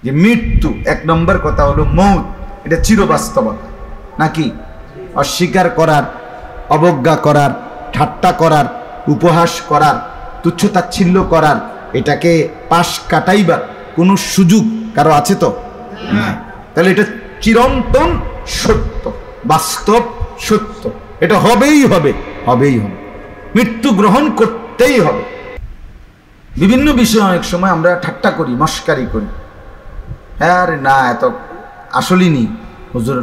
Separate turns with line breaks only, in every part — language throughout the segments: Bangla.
যে মৃত্যু, এক নম্বর কথা হলো মৌত, এটা চিরবাস্তবতা নাকি? অস্বীকার করার, অবজ্ঞা করার, ঠাট্টা করার, উপহাস করার, তুচ্ছতাচ্ছিল্য করার, এটাকে পাশ কাটাইবার কোনো সুযোগ কারো আছে তো না। তাহলে এটা চিরন্তন সত্য, বাস্তব সত্য, এটা হবেই হবে, হবেই হবে, মৃত্যু গ্রহণ করতেই হবে। বিভিন্ন বিষয়ে অনেক সময় আমরা ঠাট্টা করি, মস্কারি করি, হ্যাঁ না এত আসলেই নি, হুজুর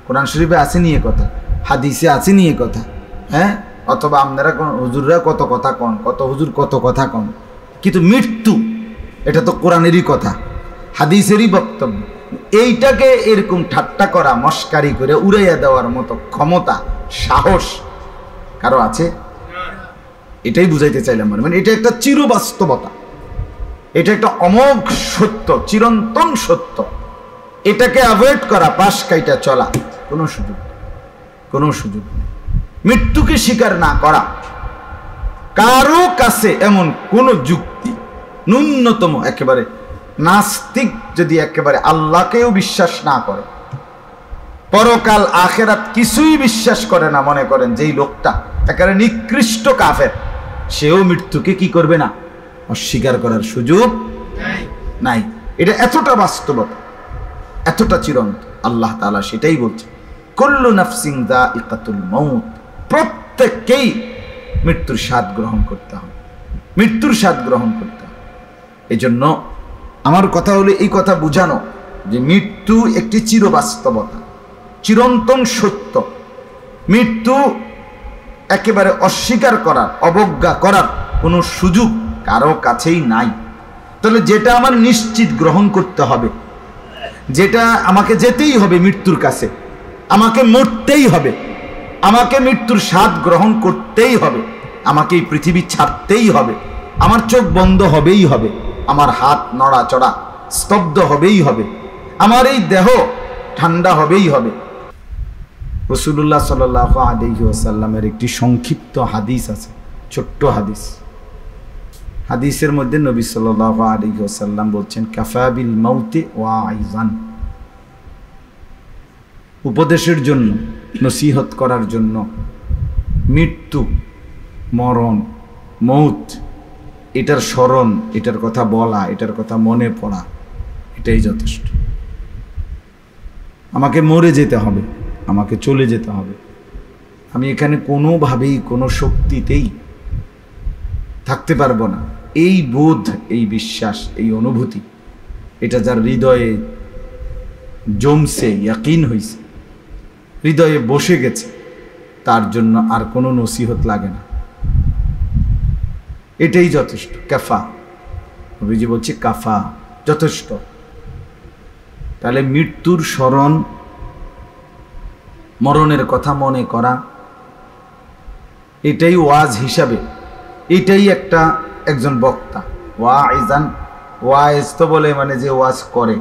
কোরআন শরীফে আছে নিয়ে কথা, হাদিসে আছে নিয়ে কথা, হ্যাঁ, অথবা আপনারা হুজুররা কত কথা কন, কত হুজুর কত কথা কন, কিন্তু মৃত্যু এটা তো কোরআনেরই কথা, হাদিসেরই বক্তব্য। এইটাকে এরকম ঠাট্টা করা, মস্কারি করে উড়াইয়া দেওয়ার মতো ক্ষমতা, সাহস কারো আছে? এটাই বুঝাইতে চাইলাম, মানে এটা একটা চিরবাস্তবতা, এটা একটা অমোঘ সত্য, চিরন্তন সত্য। এটাকে অ্যাভয়েড করা, পাশ কাইটা চলা, কোনো সুযোগ, কোনো সুযোগ নেই। মৃত্যুকে স্বীকার না করা, কারো কাছে এমন কোন যুক্তি, ন্যূনতম একেবারে নাস্তিক যদি একেবারে আল্লাহকেও বিশ্বাস না করে, পরকাল আখেরাত কিছুই বিশ্বাস করে না, মনে করেন যেই লোকটা একেবারে নিকৃষ্ট কাফের, সেও মৃত্যুকে কি করবে না? অস্বীকার করার সুযোগ নাই। এটা এতটা বাস্তবতা, এতটা চিরন্ত। আল্লাহ তাআলা সেটাই বলছে, কুল্লু নাফসিন যায়িকাতুল মাউত, প্রত্যেককেই মৃত্যুর স্বাদ গ্রহণ করতে হবে, মৃত্যুর স্বাদ গ্রহণ করতে হবে। এই জন্য আমার কথা হলো এই কথা বুঝানো যে মৃত্যু একটি চিরবাস্তবতা, চিরন্তন সত্য। মৃত্যু একেবারে অস্বীকার করার, অবজ্ঞা করার কোনো সুযোগ কারো কাছেই নাই। তাহলে যেটা আমার নিশ্চিত গ্রহণ করতে হবে, যেটা আমাকে যেতেই হবে মৃত্যুর কাছে, আমাকে মরতেই হবে, আমাকে মৃত্যুর স্বাদ গ্রহণ করতেই হবে, আমাকে এই পৃথিবী ছাড়তেই হবে, আমার চোখ বন্ধ হবেই হবে, আমার হাত নড়াচড়া স্তব্ধ হবেই হবে, আমার এই দেহ ঠান্ডা হবেই হবে। রাসূলুল্লাহ সাল্লাল্লাহু আলাইহি ওয়াসাল্লামের একটি সংক্ষিপ্ত হাদিস আছে, ছোট্ট হাদিস। হাদিসের মধ্যে নবী সাল্লাল্লাহু আলাইহি ওয়াসাল্লাম বলছেন, কাফা বিল মাউতি ওয়াইজান, উপদেশের জন্য, নসিহত করার জন্য মৃত্যু, মরণ, মৌত, এটার স্মরণ, এটার কথা বলা, এটার কথা মনে পড়া, এটাই যথেষ্ট। আমাকে মরে যেতে হবে, আমাকে চলে যেতে হবে, আমি এখানে কোনোভাবেই কোনো শক্তিতেই থাকতে পারবো না, এই বোধ, এই বিশ্বাস, এই অনুভূতি, এটা যার হৃদয়ে জমছে, ইয়াকিন হয়েছে, হৃদয়ে বসে গেছে, তার জন্য আর কোনো নসিহত লাগে না, এটাই যথেষ্ট। কাফা, নবীজি বলছে কাফা, যথেষ্ট। তাহলে মৃত্যুর স্মরণ, মরণের কথা মনে করা, এটাই ওয়াজ হিসাবে, এটাই একজন বক্তা, ওয়াইজান, ওয়াইজ তো বলে মানে যে ওয়াজ করে,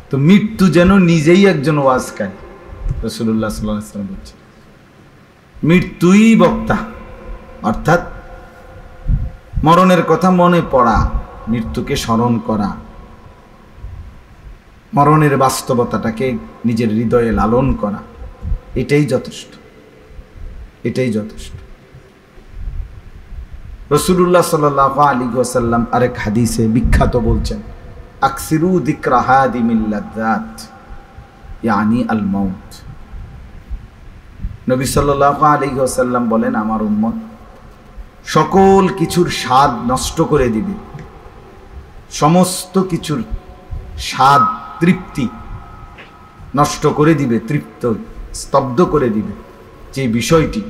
তো মৃত্যু যেন নিজেই একজন ওয়াজকারী। রাসূলুল্লাহ সাল্লাল্লাহু আলাইহি ওয়াসাল্লাম বলছেন মৃত্যুই বক্তা, অর্থাৎ মরণের কথা মনে পড়া, মৃত্যুকে স্মরণ করা, মরণের বাস্তবতাটাকে নিজের হৃদয়ে লালন করা, এটাই যথেষ্ট, এটাই যথেষ্ট। রাসূলুল্লাহ সাল্লাল্লাহু আলাইহি ওয়াসাল্লাম আরেক হাদিসে বিখ্যাত বলছেন, আকসিরু যিকরা হাদিমিল লাযযাত ইয়ানি আল মাউত। নবী সাল্লাল্লাহু আলাইহি ওয়াসাল্লাম বলেন, আমার উম্মত সকল কিছুর স্বাদ নষ্ট করে দিবে, সমস্ত কিছুর স্বাদ, তৃপ্তি নষ্ট করে দিবে, তৃপ্ত স্তব্ধ করে দিবে যে বিষয়টি,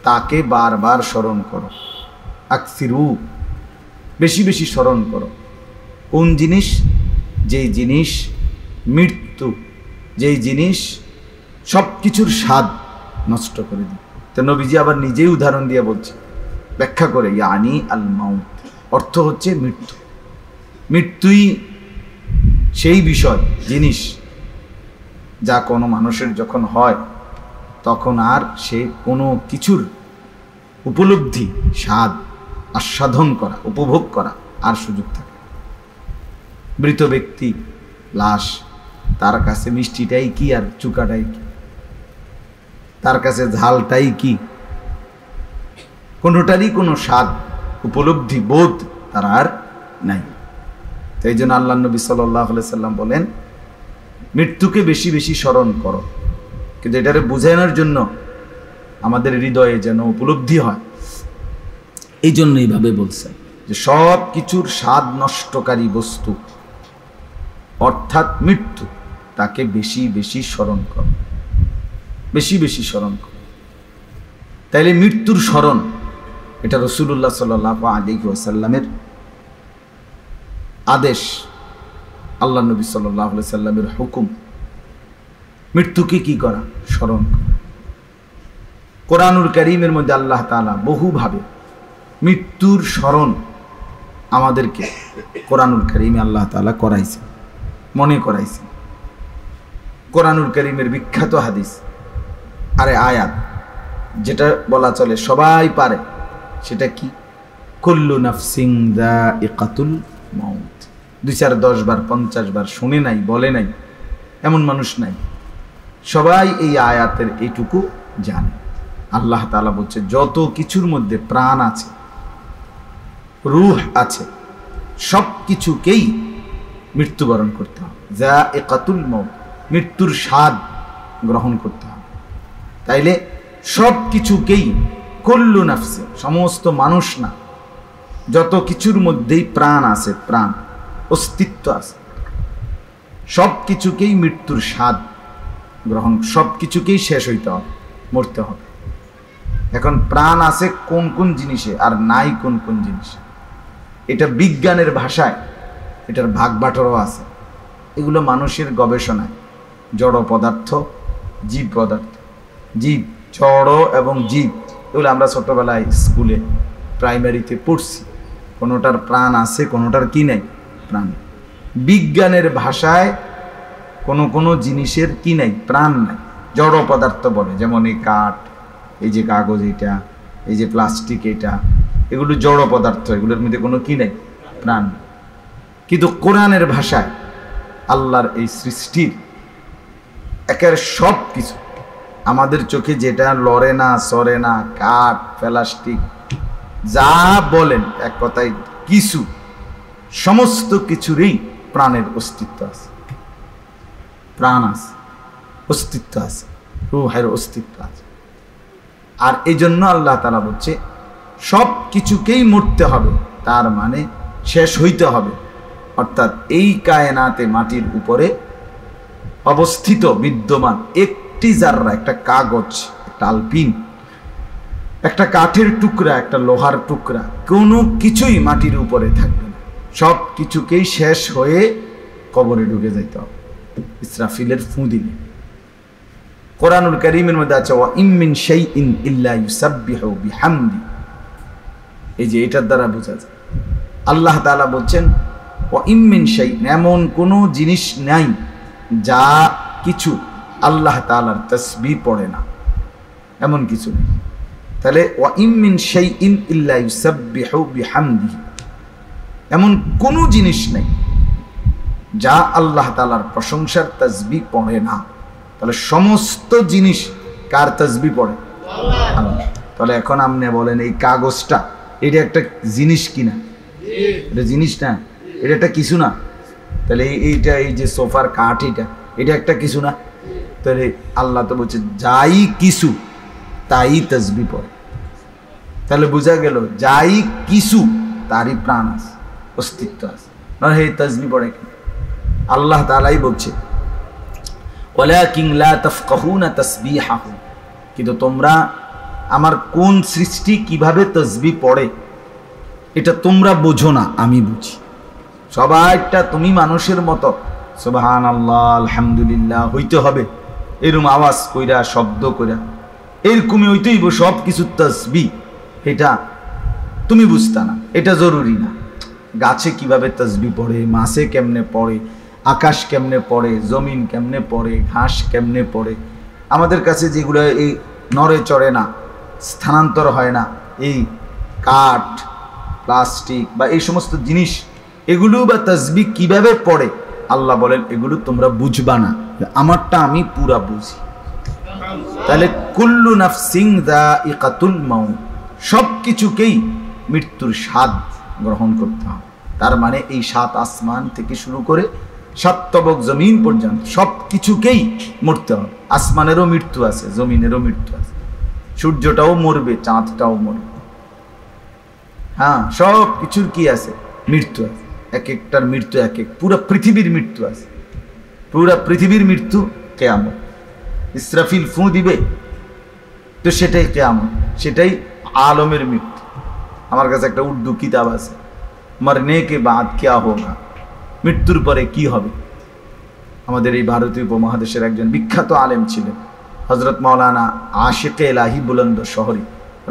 তাকে বারবার স্মরণ করো। আকসিরু, বেশি বেশি স্মরণ করো। কোন জিনিস? যেই জিনিস মৃত্যু, যেই জিনিস সব কিছুর স্বাদ নষ্ট করে দিবে। তো নবীজি আবার নিজেই উদাহরণ দিয়ে বলছে, ব্যাখ্যা করে, ইয়ানি আল মাউত, অর্থ হচ্ছে মৃত্যু। মৃত্যুই সেই বিষয়, জিনিস যা কোনো মানুষের যখন হয় তখন আর সে কোনো কিছুর উপলব্ধি, স্বাদ, আস্বাদন করা, উপভোগ করা আর সুযোগ থাকে। মৃত ব্যক্তি, লাশ, তার কাছে মিষ্টিটাই কি আর চুকাটাই কি, তার কাছে ঝালটাই কি, কোনোটারই কোনো স্বাদ উপলব্ধি বোধ তার আর নাই। তাই জন্য আল্লাহ নবী সাল্লাল্লাহু আলাইহি সাল্লাম বলেন, মৃত্যুকে বেশি বেশি স্মরণ করো। কিন্তু এটারে বুঝানোর জন্য আমাদের হৃদয়ে যেন উপলব্ধি হয়, এই জন্য এইভাবে বলছেন যে সব কিছুর স্বাদ নষ্টকারী বস্তু অর্থাৎ মৃত্যু, তাকে বেশি বেশি স্মরণ করো, বেশি বেশি স্মরণ করো। তাইলে মৃত্যুর স্মরণ এটা রাসূলুল্লাহ সাল্লাল্লাহু আলাইহি ওয়াসাল্লামের আদেশ, আল্লাহ নবী সাল্লাল্লাহু আলাইহি সাল্লামের হুকুম। মৃত্যুকে কি করা? স্মরণ করা। কোরআনুল কারীমের মধ্যে আল্লাহ তাআলা বহুভাবে মৃত্যুর স্মরণ আমাদেরকে কোরআনুল কারীমে আল্লাহ তাআলা করাইছে, মনে করাইছে। কোরআনুল কারীমের বিখ্যাত হাদিস আরে আয়াত, যেটা বলা চলে সবাই পারে, সেটা কি? কুল্লু নাফসিন যায়িকাতুল মাউত। 2, 4, 10 বার 50 বার শুনে নাই, বলে নাই এমন মানুষ নাই। সবাই এই আয়াতের এইটুকু জানে। আল্লাহ তাআলা বলছে যত কিছুর মধ্যে প্রাণ আছে, রূহ আছে, সব কিছুকেই মৃত্যুবরণ করতে হবে। যায়িকাতুল মাউত, মৃত্যুর স্বাদ গ্রহণ করতে হবে। তাইলে সব কিছুকেই, কুল্লু নাফসি, সমস্ত মানুষ না, যত কিছুর মধ্যেই প্রাণ আছে, প্রাণ অস্তিত্ব আছে, সব কিছুকেই মৃত্যুর স্বাদ গ্রহণ, সব কিছুকেই শেষ হইতে হবে, মরতে হবে। এখন প্রাণ আছে কোন কোন জিনিসে আর নাই কোন কোন জিনিসে, এটা বিজ্ঞানের ভাষায় এটার ভাগ বাটোয়ারাও আছে। এগুলো মানুষের গবেষণায়, জড় পদার্থ, জীব পদার্থ, জীব, জড় এবং জীব, এগুলো আমরা ছোটবেলায় স্কুলে প্রাইমারিতে পড়ছি। কোনোটার প্রাণ আছে, কোনোটার কি নেই, প্রাণ। বিজ্ঞানের ভাষায় কোনো কোনো জিনিসের কি নেই, প্রাণ নাই, জড় পদার্থ বলে। যেমন এই কাঠ, এই যে কাগজ, এটা, এই যে প্লাস্টিক, এটা, এগুলো জড় পদার্থ, এগুলোর মধ্যে কোনো কি নেই, প্রাণ। কিন্তু কোরআনের ভাষায় আল্লাহর এই সৃষ্টির একের সব কিছু, আমাদের চোখে যেটা লড়ে না, সরে না, কাঠ, প্লাস্টিক, যা বলেন, এক কথায় কিছু, সমস্ত কিছুরই প্রাণের অস্তিত্ব আছে, প্রাণ আছে, অস্তিত্ব আছে, রূহের অস্তিত্ব আছে। আর এই জন্য আল্লাহ তাআলা বলছে সব কিছুকেই মরতে হবে, তার মানে শেষ হইতে হবে। অর্থাৎ এই কায়নাতে মাটির উপরে অবস্থিত বিদ্যমান একটি জাররা, একটা কাগজ, একটা আলপিন, একটা কাঠের টুকরা, একটা লোহার টুকরা, কোনো কিছুই মাটির উপরে থাকবে না, সব কিছুকেই শেষ হয়ে কবরে ঢুকে যাইতে হবে ইসরাফিলের ফু দিলে। কোরআনুল কারীমের মধ্যে আছে ওয়া ইম মিন শাইইন ইল্লা ইউসাব্বিহু বিহামদি। এই যে এটার দ্বারা বোঝা যায় আল্লাহ তাআলা বলছেন ওয়া ইম মিন শাইইন, এমন কোনো জিনিস নাই যা কিছু আল্লাহ তাআলার তাসবিহ পড়ে না, এমন কিছু নেই। তাহলে ওয়া ইম মিন শাইইন ইল্লা ইউসাব্বিহু বিহামদিহি, এমন কোনো জিনিস নেই যা আল্লাহ তাআলার প্রশংসার তাসবিহ পড়ে না। তাহলে সমস্ত জিনিস কার তাসবিহ পড়ে? আল্লাহ। তাহলে এখন আপনি বলেন এই কাগজটা, এটা একটা জিনিস কিনা? এটা জিনিস না, এটা একটা কিছু না। তাহলে এইটা, এই যে সোফার কাঠ, এটা একটা কিছু না। তাহলে আল্লাহ তো বলছে যাই কিছু তাই তাসবিহ পড়ে। তাহলে বোঝা গেল যাই কিছু তারই প্রাণ আছে, অস্তিত্ব আছে, না হে তাসবিহ পড়ে কি? আল্লাহ তাআলাই বলছে ওয়ালাকিন লা তাফকাহুনা তাসবিহাহু, কিন্তু তোমরা আমার কোন সৃষ্টি কিভাবে তাসবিহ পড়ে এটা তোমরা বোঝো না, আমি বুঝি। সবাইটা তুমি মানুষের মতো সুবহানাল্লাহ আলহামদুলিল্লাহ হইতে হবে, এরকম আওয়াজ কইরা, শব্দ কইরা, এরকমই হইতেই সব কিছু তাসবিহ, এটা তুমি বুঝতা না, এটা জরুরি না। গাছে কিভাবে তাসবিহ পড়ে, মাছে কেমনে পড়ে, আকাশ কেমনে পড়ে, জমিন কেমনে পড়ে, ঘাস কেমনে পড়ে, আমাদের কাছে যেগুলো এই নড়ে চড়ে না, স্থানান্তর হয় না, এই কাঠ, প্লাস্টিক বা এই সমস্ত জিনিস এগুলো বা তাসবিহ কিভাবে পড়ে আল্লাহ বলেন এগুলো তোমরা বুঝবা না, আমারটা আমি পুরা বুঝি। তাহলে কুল্লু নাফসিন যায়িকাতুল মাউত, সব কিছুকেই মৃত্যুর স্বাদ গ্রহণ করতে হবে। তার মানে এই 7 আসমান থেকে শুরু করে 7 তবক জমিন পর্যন্ত সব কিছুকেই মরতে হবে। আসমানেরও মৃত্যু আছে, জমিনেরও মৃত্যু আছে, সূর্যটাও মরবে, চাঁদটাও মরবে। হ্যাঁ, সব কিছুর কি আছে? মৃত্যু আছে। এক একটার মৃত্যু এক এক, পুরো পৃথিবীর মৃত্যু আছে, পুরো পৃথিবীর মৃত্যু কিয়ামত। ইসরাফিল ফু দিবে তো সেটাই কিয়ামত, সেটাই আলমের মৃত্যু। আমার কাছে একটা উর্দু কিতাব আছে, মরনে কে বাদ কিয়া হোগা, মৃত্যুর পরে কি হবে। আমাদের এই ভারতীয় উপমহাদেশের একজন বিখ্যাত আলেম ছিলেন হযরত মাওলানা আশিকে ইলাহি বুলন্দ শহরি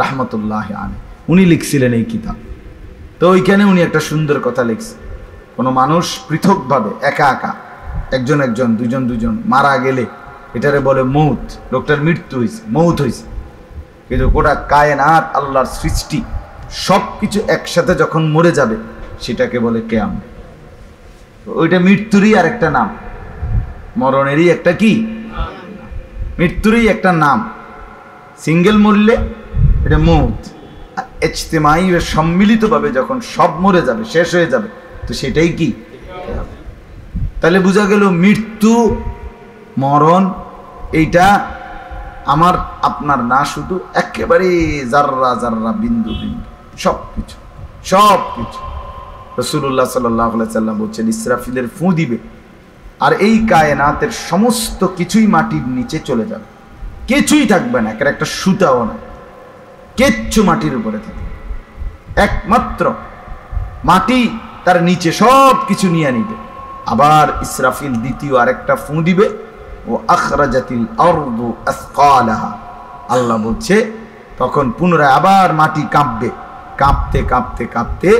রাহমাতুল্লাহ আলাইহি, উনি লিখছিলেন এই কিতাব। তো ওইখানে উনি একটা সুন্দর কথা লিখছেন, কোনো মানুষ পৃথকভাবে একা একা, একজন একজন, দুজন দুজন মারা গেলে এটারে বলে মৌত, লোকটার মৃত্যু হয়েছে, মৌত হয়েছে। কিন্তু গোটা কায়নাত আল্লাহর সৃষ্টি সব কিছু একসাথে যখন মরে যাবে সেটাকে বলে কিয়ামত। ওইটা মৃত্যুরই আর একটা নাম, মরণেরই একটা কি, মৃত্যুরই একটা নাম। সিঙ্গেল মরলে এটা মৌত, ইজতিমাই সম্মিলিতভাবে যখন সব মরে যাবে, শেষ হয়ে যাবে, তো সেটাই কি। তাহলে বোঝা গেল মৃত্যু মরণ এইটা আমার আপনার না, শুধু একেবারে জাররা জাররা, বিন্দু বিন্দু, সব কিছু সব কিছু। রাসূলুল্লাহ সাল্লাল্লাহু আলাইহি সাল্লাম বলছেন ইসরাফিলের ফু দিবে আর এই কায়নাতের সমস্ত কিছুই মাটির নিচে চলে যাবে, কিছুই থাকবে না, একটা সুতাও না, কিচ্ছু মাটির উপরে থাকবে, একমাত্র মাটি তার নিচে সব কিছু নিয়ে নিবে। আবার ইসরাফিল দ্বিতীয় আরেকটা ফু দিবে, ও আখরাজাতিল আরদু আসকালাহা, আল্লাহ বলছে তখন পুনরায় আবার মাটি কাঁপবে, কাঁপতে কাঁপতে কাঁপতে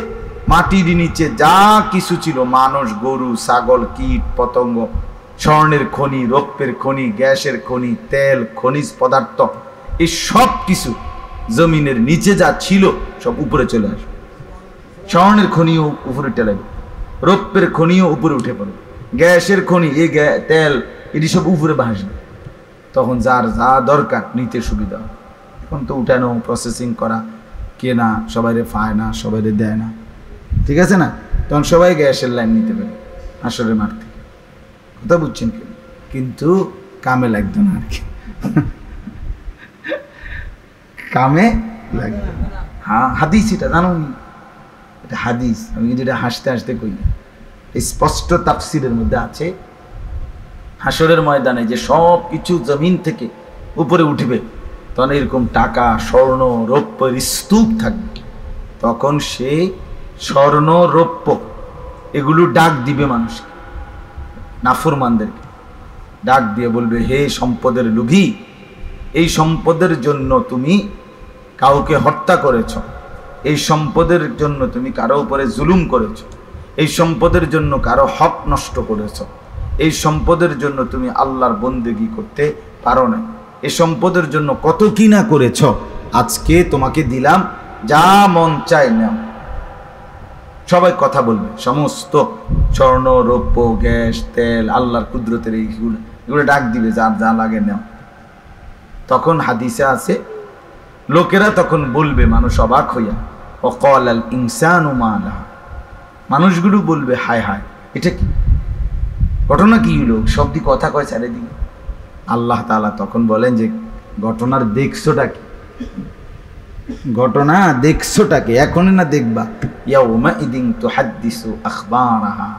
মাটির নিচে যা কিছু ছিল, মানুষ, গরু, ছাগল, কীট পতঙ্গ, স্বর্ণের খনি, রৌপ্যের খনি, গ্যাসের খনি, তেল, খনিজ পদার্থ, এই সব কিছু জমিনের নিচে যা ছিল সব উপরে চলে আসবে। স্বর্ণের খনিও উপরে টেলাবে, রৌপ্যের খনিও উপরে উঠে পড়বে, গ্যাসের খনি, এই তেল, এটি সব উপরে ভাসবে। তখন যার যা দরকার নিতে সুবিধা হবে। এখন তো উঠানো, প্রসেসিং করা, কেনা, সবাইরে পায় না, সবাইরে দেয় না, ঠিক আছে না? তখন সবাই গ্যাসের লাইন নিতে পারে হাসরের মাঠ থেকে, কথা বুঝছেন? কিন্তু কামে লাগতো না আর কি, কামে লাগবে। হ্যাঁ, হাদিস, এটা জানো, এটা হাদিস, আমি কিন্তু এটা হাসতে হাসতে কই, স্পষ্ট তাফসিরের মধ্যে আছে হাসরের ময়দানে যে সব কিছু জমিন থেকে উপরে উঠবে, তখন এরকম টাকা, স্বর্ণ, রৌপ্যের স্তূপ থাকবে। তখন সে স্বর্ণ, রৌপ্য এগুলো ডাক দিবে মানুষকে, নাফরমানদেরকে ডাক দিয়ে বলবে, হে সম্পদের লোভী, এই সম্পদের জন্য তুমি কাউকে হত্যা করেছ, এই সম্পদের জন্য তুমি কারো উপরে জুলুম করেছ, এই সম্পদের জন্য কারো হক নষ্ট করেছ, এই সম্পদের জন্য তুমি আল্লাহর বন্দেগী করতে পারো না, এই সম্পদের জন্য কত কি না করেছ, আজকে তোমাকে দিলাম, যা মন চায় নাও। সবাই কথা বলবে, সমস্ত স্বর্ণ, রৌপ্য, গ্যাস, তেল, আল্লাহর কুদরতের এগুলো ডাক দিবে, যার যা লাগে নাও। তখন হাদিসে আছে, লোকেরা তখন বলবে, মানুষ অবাক হইয়া, ওয়াকালাল ইনসানু মা লাহা, মানুষগুলো বলবে, হায় হায়, এটা কি ঘটনা, কি হলো, সব দি কথা কয় চারিদিকে। আল্লাহ তাআলা তখন বলেন যে ঘটনার দেখছোটা কি, ঘটনা দেখছোটা কি, এখন না দেখবা, ইয়াউমা ইদিন তুহাদ্দিসু আখবারাহা,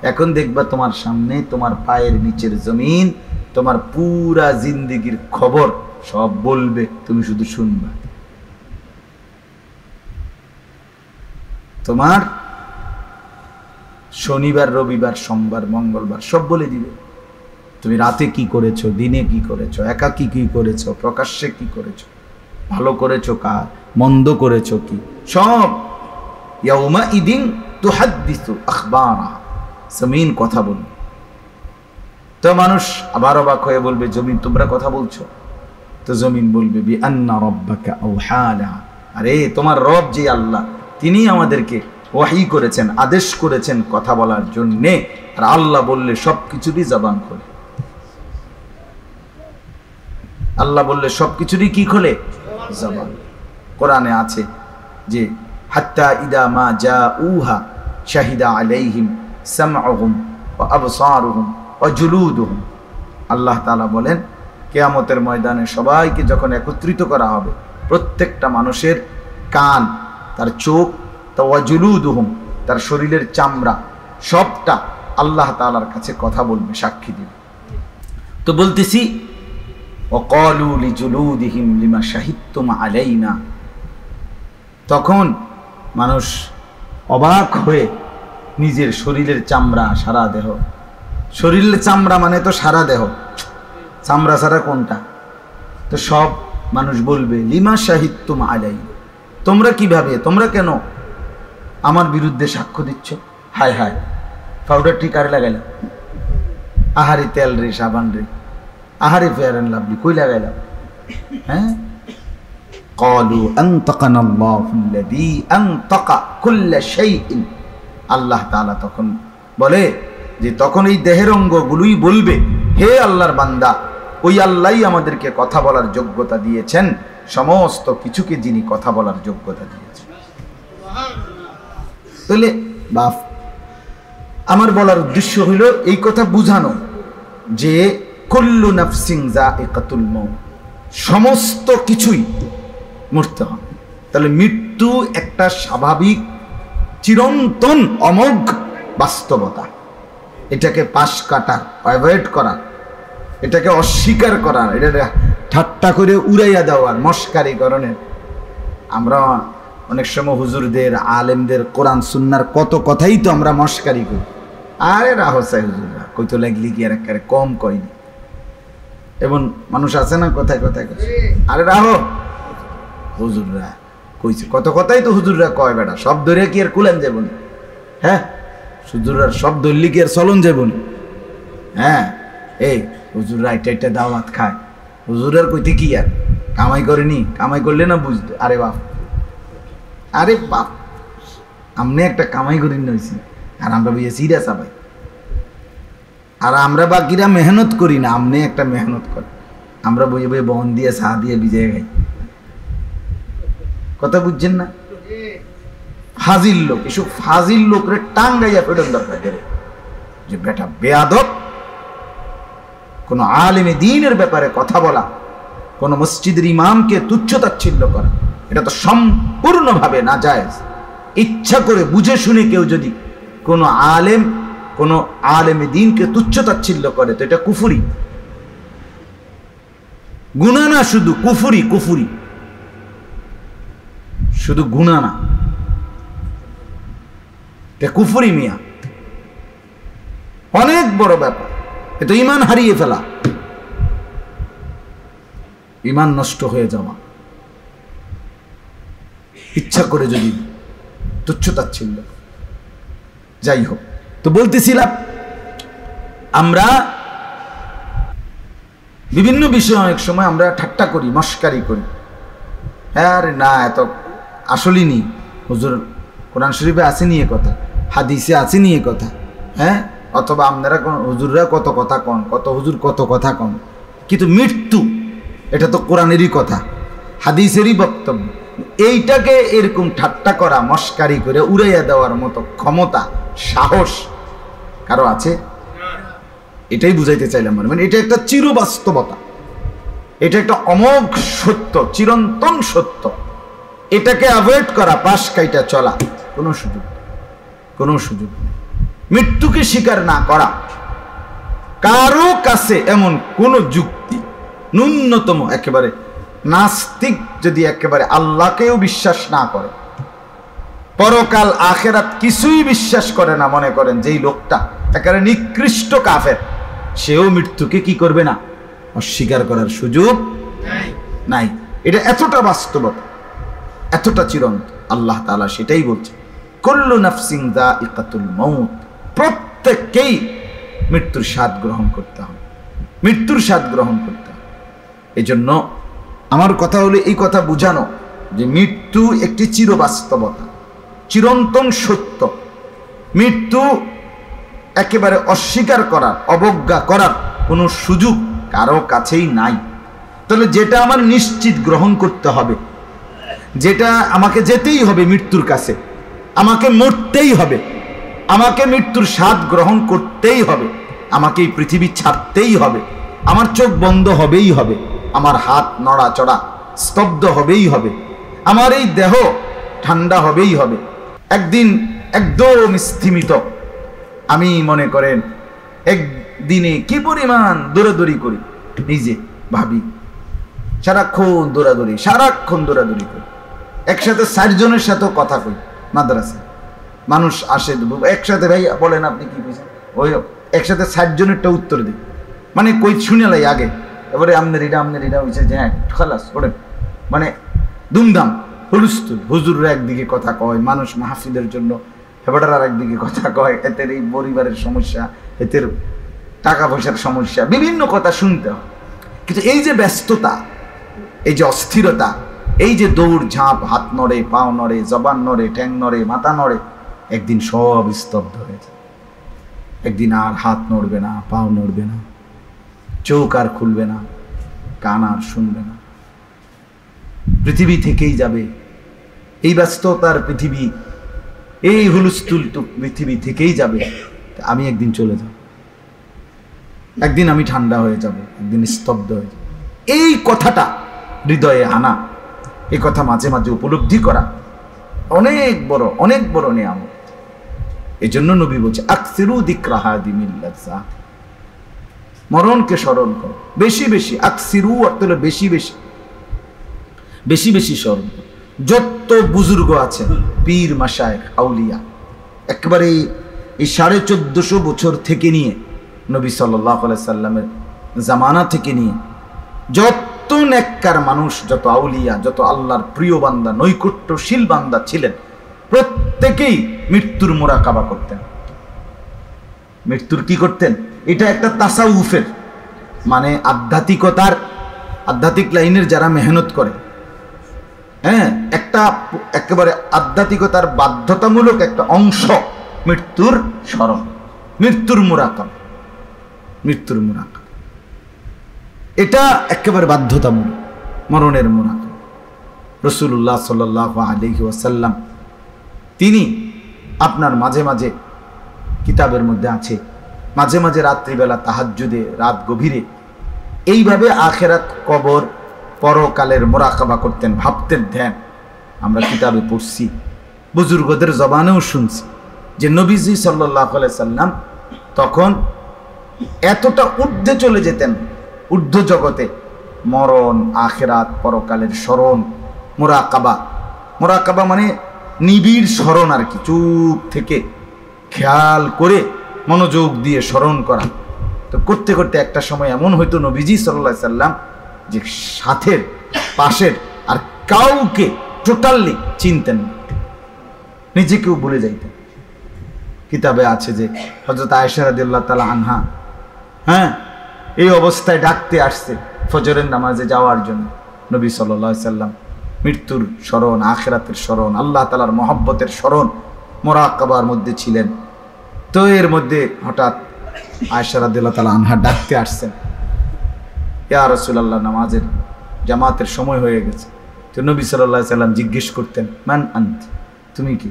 এখন দেখবা তোমার সামনে, তোমার পায়ের নিচের জমিন তোমার পুরা জিন্দেগির খবর সব বলবে, তুমি শুধু শুনবা। তোমার শনিবার, রবিবার, সোমবার, মঙ্গলবার সব বলে দিবে, তুমি রাতে কি করেছো, দিনে কি করেছো, একাকী কি করেছো, প্রকাশ্যে কি করেছো, ভালো করেছো কাজ, মন্দ করেছো কি, সব। ইয়াউমা ইদিন তুহাদ্দিসু আখবারাহা, জমিন কথা বলবে। তো মানুষ আবার অবাক হয়ে বলবে, জমিন তোমরা কথা বলছো? তো জমিন বলবে, বিআন্না রাব্বাকা আওহা লাহা, আরে তোমার রব যে আল্লাহ, তিনি আমাদেরকে ওয়াহি করেছেন, আদেশ করেছেন কথা বলার জন্যে। আর আল্লাহ বললে সবকিছুরই জবান খোলে। আল্লাহ বললে সবকিছুরই কি খোলে? জবান। কোরআনে আছে যে হাত্তা ইদা মা জাউহা শাহিদা আলাইহিম সামউহুম ওয়া আবসারুহুম ওয়া জুলুদুহুম। আল্লাহ তাআলা বলেন কিয়ামতের ময়দানে সবাইকে যখন একত্রিত করা হবে, প্রত্যেকটা মানুষের কান, তার চোখ, ওয়া জুলুদুহুম, তার শরীরের চামড়া, সবটা আল্লাহ তাআলার কাছে কথা বলবে, সাক্ষী দিবে। তো বলতেছি ওয়াকালু লিজুলুদিহিম লিমা শাহিদতুম আলাইনা। তখন মানুষ অবাক হয়ে নিজের শরীরের চামড়া, সারা দেহ, শরীরের চামড়া মানে তো সারা দেহ, চামড়া ছাড়া কোনটা? তো সব মানুষ বলবে লিমা শাহিদতুম আলাইনা, তোমরা কিভাবে, তোমরা কেন আমার বিরুদ্ধে সাক্ষ্য দিচ্ছ? হায় হায়, পাউডার ঠিক আর লাগাইলাম, আহারে তেল রে, সাবান রে, আহারে ফেয়ার এন্ড লাভলি কই লাগাইলাম? হ্যাঁ, ক্বালু আনতাকানা আল্লাহুল্লাযী আনতাকা কুল্লা শাইইন। আল্লাহ তাআলা তখন বলে যে তখন এই দেহের অঙ্গগুলোই বলবে, হে আল্লাহর বান্দা, ওই আল্লাহই আমাদেরকে কথা বলার যোগ্যতা দিয়েছেন, সমস্ত কিছুকে যিনি কথা বলার যোগ্যতা দিয়েছেন। তাহলে বাপ, আমার বলার উদ্দেশ্য হইল এই কথা বুঝানো যে কুল্লু নাফসিন যায়িকাতুল মাউত, সমস্ত কিছুই মরতে হবে। তাহলে মৃত্যু একটা স্বাভাবিক চিরন্তন অমোঘ বাস্তবতা। এটাকে পাশ কাটার, অ্যাভয়েড করার, এটাকে অস্বীকার করার, এটা ঠাট্টা করে উড়াইয়া দেওয়ার, মস্কারি করণের। আমরা অনেক সময় হুজুরদের, আলেমদের কোরআন সুন্নাহর কত কথাই তো আমরা মস্কারি করি। আরে রাহো চাই হুজুররা, কইতো লাগলি কি আর একেবারে কম কয়নি। এবং মানুষ আছে না কথায় কথায়, আরে রাহো হুজুররা কইছে, কত কথাই তো হুজুররা কয়, বেটা সব ধরে কি আর কুলেন যাব না? হ্যাঁ, হুজুররা সব ধরলি কি আর চলন যাব না? হ্যাঁ, এই হুজুররা এটা এটা দাওয়াত খায়, হুজুরের কইতে কি আর কামাই করেনি, কামাই করলে না বুঝতো। আরে বাপ, আরে বাপ, আমনে একটা কামাই করি নইছি, আর আমরা বুঝে সিরা চাবাই, আর আমরা বাকিরা মেহনত করি না, আমনে একটা মেহনত করে, আমরা বুঝে বুঝে বন দিয়ে চা দিয়ে বিজয় খাই। কথা বুঝছেন না? ফাজিল লোক, এসব ফাজিল লোকরে টাঙ্গাইয়া ফেরত দরকার যে বেটা বেয়াদব, কোন আলেমে দ্বীনের ব্যাপারে কথা বলা, কোন মসজিদের ইমামকে তুচ্ছ-তাচ্ছিল্য করা, এটা তো সম্পূর্ণভাবে নাজায়েজ। ইচ্ছা করে বুঝে শুনে কেউ যদি কোন আলেমে দ্বীনকে তুচ্ছ-তাচ্ছিল্য করে তো এটা কুফরি, গুনাহ না, শুধু কুফরি। কুফরি শুধু গুনাহ না, এটা কুফরি মিয়া, অনেক বড় ব্যাপার। এটা ঈমান হারিয়ে ফেলা, ঈমান নষ্ট হয়ে যাওয়া, ইচ্ছা করে যদি তুচ্ছ-তাচ্ছিল্য। যাই হোক, তো বলতেছিলাম আমরা বিভিন্ন বিষয়ে অনেক সময় আমরা ঠাট্টা করি, মস্কারি করি। হ্যাঁ, আরে না, এত আসলেই নি হুজুর, কোরআন শরীফে আসেনি এ কথা, হাদিসে আসেনি এ কথা। হ্যাঁ, অথবা আপনারা হুজুররা কত কথা কন, কত হুজুর কত কথা কন, কিন্তু মৃত্যু এটা তো কোরআনেরই কথা, হাদিসেরই বক্তব্য। এইটাকে এরকম ঠাট্টা করা, মস্কারি করে উড়াইয়া দেওয়ার মতো ক্ষমতা, সাহস কারো আছে? এটাই বুঝাইতে চাইলাম। মানে এটা একটা চিরবাস্তবতা, এটা একটা অমোঘ সত্য, চিরন্তন সত্য। এটাকে অ্যাভয়েড করা, পাশ কাইটা চলা, কোনো সুযোগ নেই। মৃত্যুকে স্বীকার না করা, কারো কাছে এমন কোন যুক্তি, ন্যূনতম একেবারে নাস্তিক যদি একেবারে আল্লাহকেও বিশ্বাস না করে, পরকাল আখেরাত কিছুই বিশ্বাস করে না, মনে করেন যেই লোকটা একেবারে নিকৃষ্ট কাফের, সেও মৃত্যুকে কি করবে না, অস্বীকার করার সুযোগ নাই। এটা এতটা বাস্তবতা, এতটা চিরন্ত। আল্লাহ তাআলা সেটাই বলছে, কুল্লু নাফসিন যায়িকাতুল মাউত, প্রত্যেককেই মৃত্যুর স্বাদ গ্রহণ করতে হবে, মৃত্যুর স্বাদ গ্রহণ করতে হবে। এই জন্য আমার কথা হলো এই কথা বুঝানো যে মৃত্যু একটি চিরবাস্তবতা, চিরন্তন সত্য। মৃত্যু একেবারে অস্বীকার করার, অবজ্ঞা করার কোনো সুযোগ কারো কাছেই নাই। তাহলে যেটা আমার নিশ্চিত গ্রহণ করতে হবে, যেটা আমাকে যেতেই হবে মৃত্যুর কাছে, আমাকে মরতেই হবে, আমাকে মৃত্যুর স্বাদ গ্রহণ করতেই হবে, আমাকে এই পৃথিবী ছাড়তেই হবে, আমার চোখ বন্ধ হবেই হবে, আমার হাত নড়াচড়া স্তব্ধ হবেই হবে, আমার এই দেহ ঠান্ডা হবেই হবে। একদিন একদম স্থিমিত আমি মনে করেন একদিনে কি পরিমাণ দৌড়াদৌড়ি করি, নিজে ভাবি, সারাক্ষণ দৌড়াদৌড়ি করি। একসাথে 4 জনের সাথেও কথা কই, মাদ্রাসায় মানুষ আসে একসাথে, ভাই বলেন আপনি কি বুঝেন, ওই একসাথে 60 জনেরটা উত্তর দিই, মানে কই শুনে লাই আগে, এবারে আমনের এটা হয়েছে যে হ্যাঁ খালাস ওরেন, মানে দুমদাম হুলস্থুল। হুজুররা একদিকে কথা কয়, মানুষ মাহফিলের জন্য, হেবাটার আর একদিকে কথা কয়, এদের এই পরিবারের সমস্যা, এদের টাকা পয়সার সমস্যা, বিভিন্ন কথা শুনতে হয়। কিন্তু এই যে ব্যস্ততা, এই যে অস্থিরতা, এই যে দৌড় ঝাঁপ, হাত নড়ে, পাও নড়ে, জবান নড়ে, ঠ্যাং নড়ে, মাথা নড়ে, একদিন সব স্তব্ধ হয়ে যায়। একদিন আর হাত নড়বে না, পাও নড়বে না, চোখ আর খুলবে না, কান আর শুনবে না, পৃথিবী থেকেই যাবে। এই ব্যস্ততার পৃথিবী, এই হুলস্থুল পৃথিবী থেকেই যাবে। আমি একদিন চলে যাব, একদিন আমি ঠান্ডা হয়ে যাব, একদিন স্তব্ধ হয়ে যাব। এই কথাটা হৃদয়ে আনা, এই কথা মাঝে মাঝে উপলব্ধি করা অনেক বড় নিয়ামত। এই জন্য নবী বলছে আকসিরু যিকরা হাদিমিল লাযযাত, মরণকে স্মরণ করো বেশি বেশি। আকসিরু অর্থ হলো বেশি বেশি স্মরণ করো। যত বুজুর্গ আছেন, পীর মাশায়েখ আউলিয়া, একেবারে এই 1450 বছর থেকে নিয়ে নবী সাল্লাল্লাহু আলাইহি সাল্লামের জামানা থেকে নিয়ে যত নেককার মানুষ, যত আউলিয়া, যত আল্লাহর প্রিয় বান্দা, নৈকট্যশীল বান্দা ছিলেন, প্রত্যেকেই মৃত্যুর মুরাকাবা করতেন। মৃত্যুর কি করতেন? এটা একটা তাসাউফের, মানে আধ্যাত্মিক লাইনের যারা মেহনত করে, হ্যাঁ, একটা একেবারে আধ্যাত্মিকতার বাধ্যতামূলক একটা অংশ মৃত্যুর স্মরণ, মৃত্যুর মুরাকাবা। এটা একেবারে বাধ্যতামূলক, মরণের মুরাকাবা। রাসূলুল্লাহ সাল্লাল্লাহু আলাইহি ওয়াসাল্লাম তিনি আপনার মাঝে মাঝে কিতাবের মধ্যে আছে, মাঝে মাঝে রাত্রিবেলা তাহাজ্জুদে, রাত গভীরে এইভাবে আখিরাত, কবর, পরকালের মুরাকাবা করতেন, ভাবতেন, ধ্যান। আমরা কিতাবে পড়ছি, বুজুর্গদের জবানেও শুনছি যে নবীজি সাল্লাল্লাহু আলাইহি সাল্লাম তখন এতটা ঊর্ধ্বে চলে যেতেন, ঊর্ধ্ব জগতে, মরণ, আখিরাত, পরকালের স্মরণ, মুরাকাবা মানে নিবিড় স্মরণ আর কি, চুপ থেকে খেয়াল করে মনোযোগ দিয়ে স্মরণ করা। তো করতে করতে একটা সময় এমন হয়তো নবীজি সাল্লাল্লাহু আলাইহি সাল্লাম যে সাথের পাশের আর কাউকে টোটালি চিনতেন না, নিজেকেও ভুলে যাইতেন। কিতাবে আছে যে হযরত আয়েশা রাদিয়াল্লাহু তাআলা আনহা, হ্যাঁ, এই অবস্থায় ডাকতে আসছে ফজরের নামাজে যাওয়ার জন্য। নবী সাল্লাল্লাহু আলাইহি সাল্লাম মৃত্যুর স্মরণ, আখিরাতের স্মরণ, আল্লাহ তাআলার মহব্বতের স্মরণ, মুরাকাবার মধ্যে ছিলেন। তো এর মধ্যে হঠাৎ আয়েশা রাদিয়াল্লাহু তাআলা আনহা ডাকতে আসছেন, ইয়া রাসূলুল্লাহ, নামাজের জামাতের সময় হয়ে গেছে। তো নবী সাল্লাল্লাহু আলাইহি সাল্লাম জিজ্ঞেস করতেন, মান আনত, তুমি কি?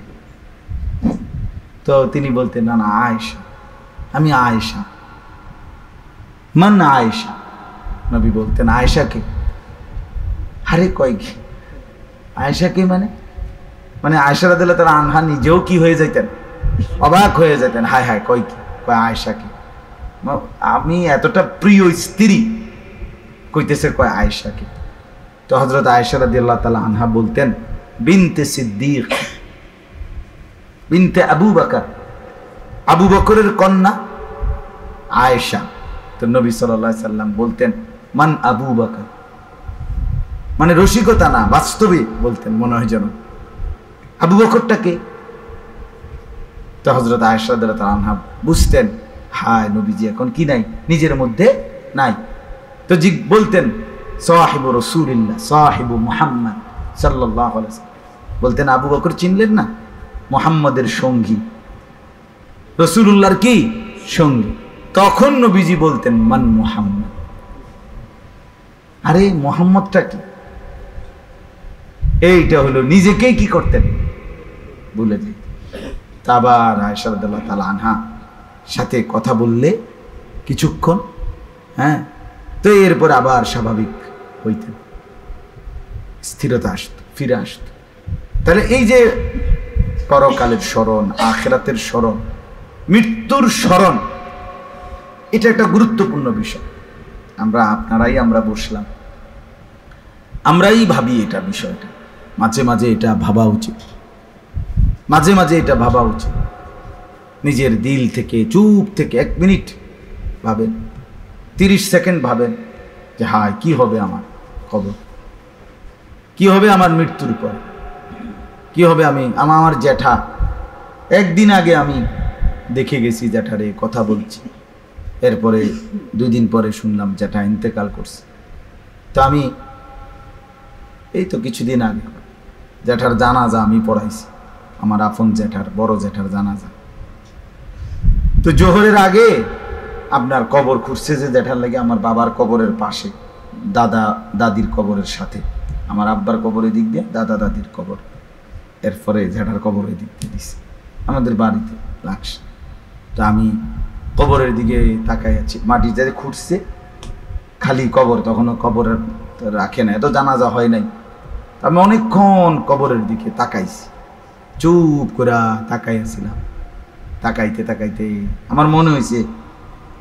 তো তিনি বলতেন, না আয়েশা, আমি আয়েশা। মান আয়েশা? নবী বলতেন, আয়েশা কে? আরে কয় কি আয়েশা কে? মানে আয়েশা রাদিয়াল্লাহু তাআলা আনহা নিজেও কি হয়ে যাইতেন, অবাক হয়ে যেতেন, হায় হায়, কয় কি? কয় আয়েশা কে? আমি এতটা প্রিয় স্ত্রী, কইতেছে কয় আয়েশা কে? তো হযরত আয়েশা রাদিয়াল্লাহু তাআলা আনহা বলতেন, বিনতে সিদ্দিক, বিনতে আবু বকর, আবু বকরের কন্যা আয়েশা। তো নবী সাল্লাল্লাহু আলাইহি সাল্লাম বলতেন, মান আবু বকর, মানে রসিকতা না, বাস্তবে বলতেন, মনে হয় যেন আবু বকরটা কে? তো হযরত আয়েশা রাদিয়াল্লাহু তাআলা আনহা বুঝতেন, হায় নবীজি এখন কি নাই, নিজের মধ্যে নাই। তো বলতেন, সাহিবু রাসূলিল্লাহ, সাহিবু মুহাম্মদ সাল্লাল্লাহু আলাইহি ওয়াসাল্লাম। বলতেন, আবু বকর চিনলেন না? মুহাম্মদের সঙ্গী, রাসূলুল্লাহর কি সঙ্গী। তখন নবীজি বলতেন মান মুহাম্মদ, আরে মুহাম্মদটা কি? এইটা হলো নিজেকেই কি করতেন বলে দিই। আবার আয়েশা রাদিয়াল্লাহু তাআলা আনহা সাথে কথা বললে কিছুক্ষণ, হ্যাঁ, তো এরপর আবার স্বাভাবিক হইতেন, স্থিরতা আসত, ফিরে আসত। তাহলে এই যে পরকালের স্মরণ, আখিরাতের স্মরণ, মৃত্যুর স্মরণ, এটা একটা গুরুত্বপূর্ণ বিষয়। আমরা বসলাম, আমরাই ভাবি এটা বিষয়টা, মাঝে মাঝে এটা ভাবা উচিত, মাঝে মাঝে এটা ভাবা উচিত। নিজের দিল থেকে, চুপ থেকে 1 মিনিট ভাবেন, 30 সেকেন্ড ভাবেন যে হায় কি হবে আমার খবর, কি হবে আমার মৃত্যুর পর, কি হবে। আমার জ্যাঠা, একদিন আগে আমি দেখে গেছি জ্যাঠারে, কথা বলছি, এরপরে 2 দিন পরে শুনলাম জ্যাঠা ইন্তেকাল করছে। তো আমি এই তো কিছুদিন আগে জ্যাঠার জানাজা আমি পড়াইছি, আমার আপন জ্যাঠার, বড় জ্যাঠার জানাজা। তো জোহরের আগে আপনার কবর খুঁজছে যে জ্যাঠার লাগে, আমার বাবার কবরের পাশে, দাদা দাদির কবরের সাথে, আমার আব্বার কবরের দিক দিয়ে দাদা দাদির কবর, এরপরে জ্যাঠার কবরের দিক দিয়ে দিছে আমাদের বাড়িতে লাগছে। তো আমি কবরের দিকে তাকাই আছি, মাটি যাতে খুঁড়ছে, খালি কবর, তখনও কবর রাখে না, এত জানাজা হয় নাই। আমি অনেকক্ষণ কবরের দিকে তাকাইছি, চুপ করে তাকাই আছিলাম। তাকাইতে তাকাইতে আমার মনে হয়েছে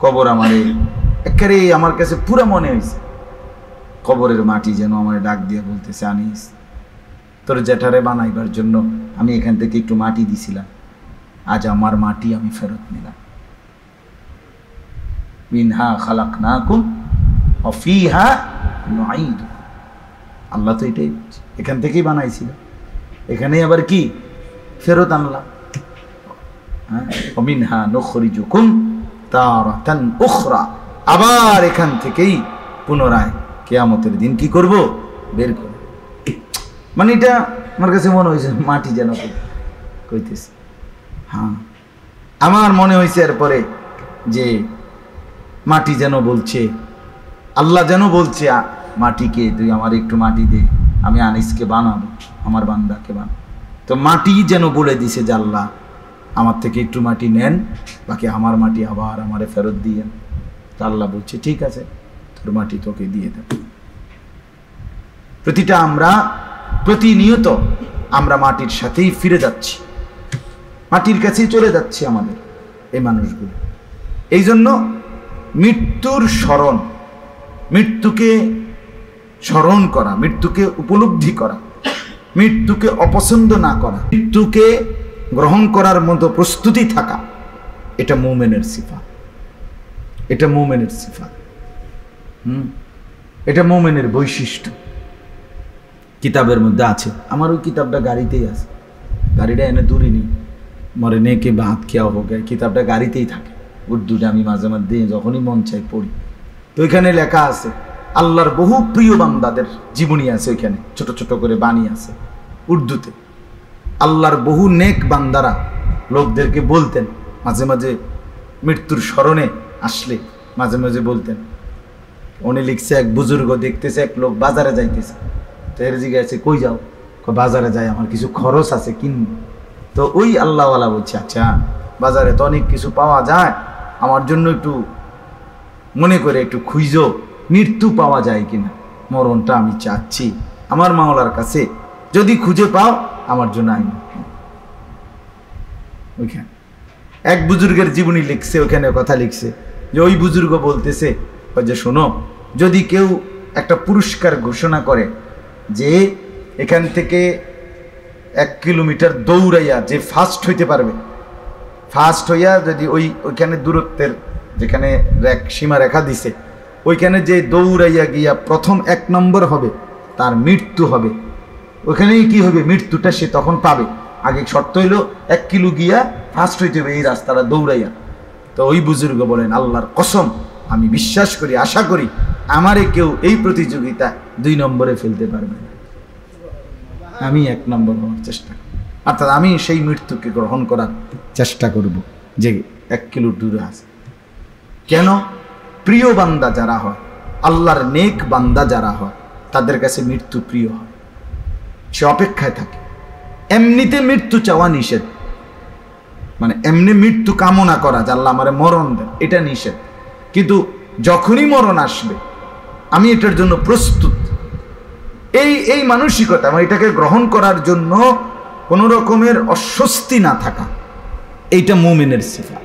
কবর আমারে একেবারে, আমার কাছে পুরো মনে হয়েছে কবরের মাটি যেন আমার ডাক দিয়ে বলতেছে, আনিস তোর জ্যাঠারে বানাইবার জন্য আমি এখান থেকে একটু মাটি দিছিলাম, আজ আমার মাটি আমি ফেরত নিলাম। মিনহা খালাকনাকুম ওয়া ফিহা নুঈদুকুম, আল্লাহ তো এটাই বলছে, এখান থেকেই বানাইছিল, এখানেই আবার কি ফেরত আনলাম। মিনহা নুখরিজুকুম তারাতান উখরা, আবার এখান থেকেই পুনরায় কিয়ামতের দিন কি করব, বের করব। মানে এটা আমার কাছে মনে হয়েছে মাটি যেন কইতেছে। হ্যাঁ, আমার মনে হয়েছে এরপরে যে মাটি যেন বলছে, আল্লাহ যেন বলছে মাটিকে, তুই আমার একটু মাটি দে, আমি আনিসকে বানাবো, আমার বান্দাকে বানাবো। তো মাটি যেন বলে দিছে যে আল্লাহ আমার থেকে একটু মাটি নেন, বাকি আমার মাটি আবার আমারে ফেরত দিয়েন। তা আল্লাহ বলছে ঠিক আছে, তোর মাটি তোকে দিয়ে দেব। প্রতিনিয়ত আমরা মাটির সাথেই ফিরে যাচ্ছি, মাটির কাছেই চলে যাচ্ছে আমাদের এই মানুষগুলো। এই জন্য মৃত্যুর স্মরণ, মৃত্যুকে স্মরণ করা, মৃত্যুকে উপলব্ধি করা, মৃত্যুকে অপছন্দ না করা, মৃত্যুকে গ্রহণ করার মতো প্রস্তুতি থাকা, এটা মুমিনের সিফাত, এটা মুমিনের সিফাত। এটা মুমিনের বৈশিষ্ট্য। কিতাবের মধ্যে আছে, আমার ওই কিতাবটা গাড়িতেই আছে, গাড়িটা এনে দূরে নি, মরে নেকে বাত খেয়া হোক, কিতাবটা গাড়িতেই থাকে, উর্দুটা আমি মাঝে মাঝে যখনই মন চাই পড়ি। তো ওইখানে লেখা আছে আল্লাহর বহু প্রিয় বান্দাদের জীবনী আছে, ওইখানে ছোট ছোট করে বাণী আছে উর্দুতে। আল্লাহর বহু নেক বান্দারা লোকদেরকে বলতেন, মাঝে মাঝে মৃত্যুর স্মরণে আসলে মাঝে মাঝে বলতেন। উনি লিখছে, এক বুজুর্গ দেখতেছে এক লোক বাজারে যাইতেছে, তো এর জিজ্ঞাসা কই যাও, বাজারে যাই, আমার কিছু খরচ আছে কিনব। তো ওই আল্লাহওয়ালা বলছে আচ্ছা বাজারে তো অনেক কিছু পাওয়া যায়, আমার জন্য একটু মনে করে একটু খুঁজো মৃত্যু পাওয়া যায় কিনা, মরণটা আমি চাচ্ছি আমার মাওলার কাছে, যদি খুঁজে পাও আমার জন্য আইন। ওইখানে এক বুজুর্গের জীবনী লিখছে, ওখানে কথা লিখছে যে ওই বুজুর্গ বলতেছে যে শোনো, যদি কেউ একটা পুরস্কার ঘোষণা করে যে এখান থেকে 1 কিলোমিটার দৌড়াইয়া যে ফাস্ট হইতে পারবে, ফাস্ট হইয়া যদি ওইখানে দূরত্বের যেখানে সীমা রেখা দিছে, ওইখানে যে দৌড়াইয়া গিয়া প্রথম 1 নম্বর হবে, তার মৃত্যু হবে, ওইখানেই কি হবে, মৃত্যুটা সে তখন পাবে। আগে শর্ত হইল 1 কিলো গিয়া ফাস্ট হইতে হবে এই রাস্তাটা দৌড়াইয়া। তো ওই বুজুর্গ বলেন আল্লাহর কসম আমি বিশ্বাস করি, আশা করি আমারে কেউ এই প্রতিযোগিতা 2 নম্বরে ফেলতে পারবে না, আমি 1 নম্বর হওয়ার চেষ্টা করি। অর্থাৎ আমি সেই মৃত্যুকে গ্রহণ করার চেষ্টা করব যে 1 কিলো দূরে আছে। কেন? প্রিয় বান্দা যারা হয়, আল্লাহর নেক বান্দা যারা হয়, তাদের কাছে মৃত্যু প্রিয় হয়, সে অপেক্ষায় থাকে। এমনিতে মৃত্যু চাওয়া নিষেধ, মানে এমনি মৃত্যু কামনা করা যে আল্লাহ আমারে মরণ দেন, এটা নিষেধ। কিন্তু যখনই মরণ আসবে আমি এটার জন্য প্রস্তুত, এই মানসিকতা, মানে এটাকে গ্রহণ করার জন্য কোনো রকমের অস্বস্তি না থাকা, এইটা মুমিনের সিফাত,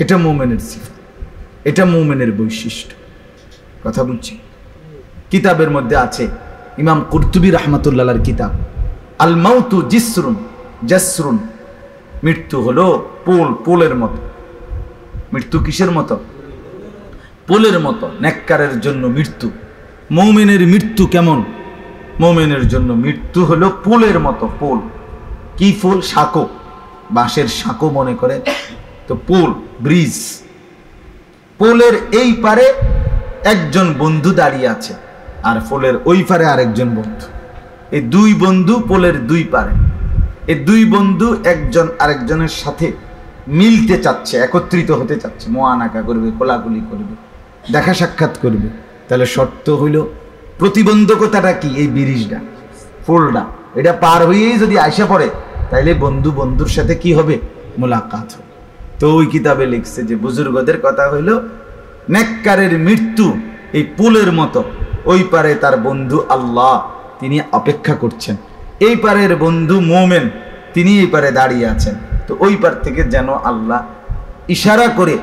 এটা মুমিনের সিফাত, এটা মুমিনের বৈশিষ্ট্য। কথা বুঝছি? কিতাবের মধ্যে আছে, ইমাম কুরতুবী রাহমাতুল্লাহর কিতাব, আল মাউতু জিসরুন জাসরুন, মৃত্যু হলো পোলের মতো। মৃত্যু কিসের মতো? পোলের মতো। নেককারের জন্য মৃত্যু। মুমিনের মৃত্যু কেমন? মুমিনের জন্য মৃত্যু হলো পোলের মতো। পোল কি? পোল, সাঁকো, বাঁশের সাঁকো মনে করে তো পোল, ব্রিজ। পোলের এই পারে একজন বন্ধু দাঁড়িয়ে আছে, আর পোলের ওই পারে আরেকজন বন্ধু। এই দুই বন্ধু পোলের দুই পারে। এই দুই বন্ধু একজন আরেকজনের সাথে মিলতে চাচ্ছে, একত্রিত হতে চাচ্ছে, মোয়ানাকা করবে, কোলাকুলি করবে, দেখা সাক্ষাৎ করবে। তাহলে শর্ত হইল, প্রতিবন্ধকতাটা কি? এই ব্রিজটা, পোলটা, এটা পার হয়েই যদি আইসা পড়ে, তাইলে বন্ধু বন্ধুর সাথে কি হবে? মোলাকাত হবে। তো ওই কিতাবে লিখছে যে বুজুর্গদের কথা হইল, নেককারের মৃত্যু এই পোলের মতো। ওই পারে তার বন্ধু আল্লাহ, তিনি অপেক্ষা করছেন। এই পারের বন্ধু মোমেন, তিনি এই পারে দাঁড়িয়ে আছেন। তো ওই পার থেকে যেন আল্লাহ ইশারা করে,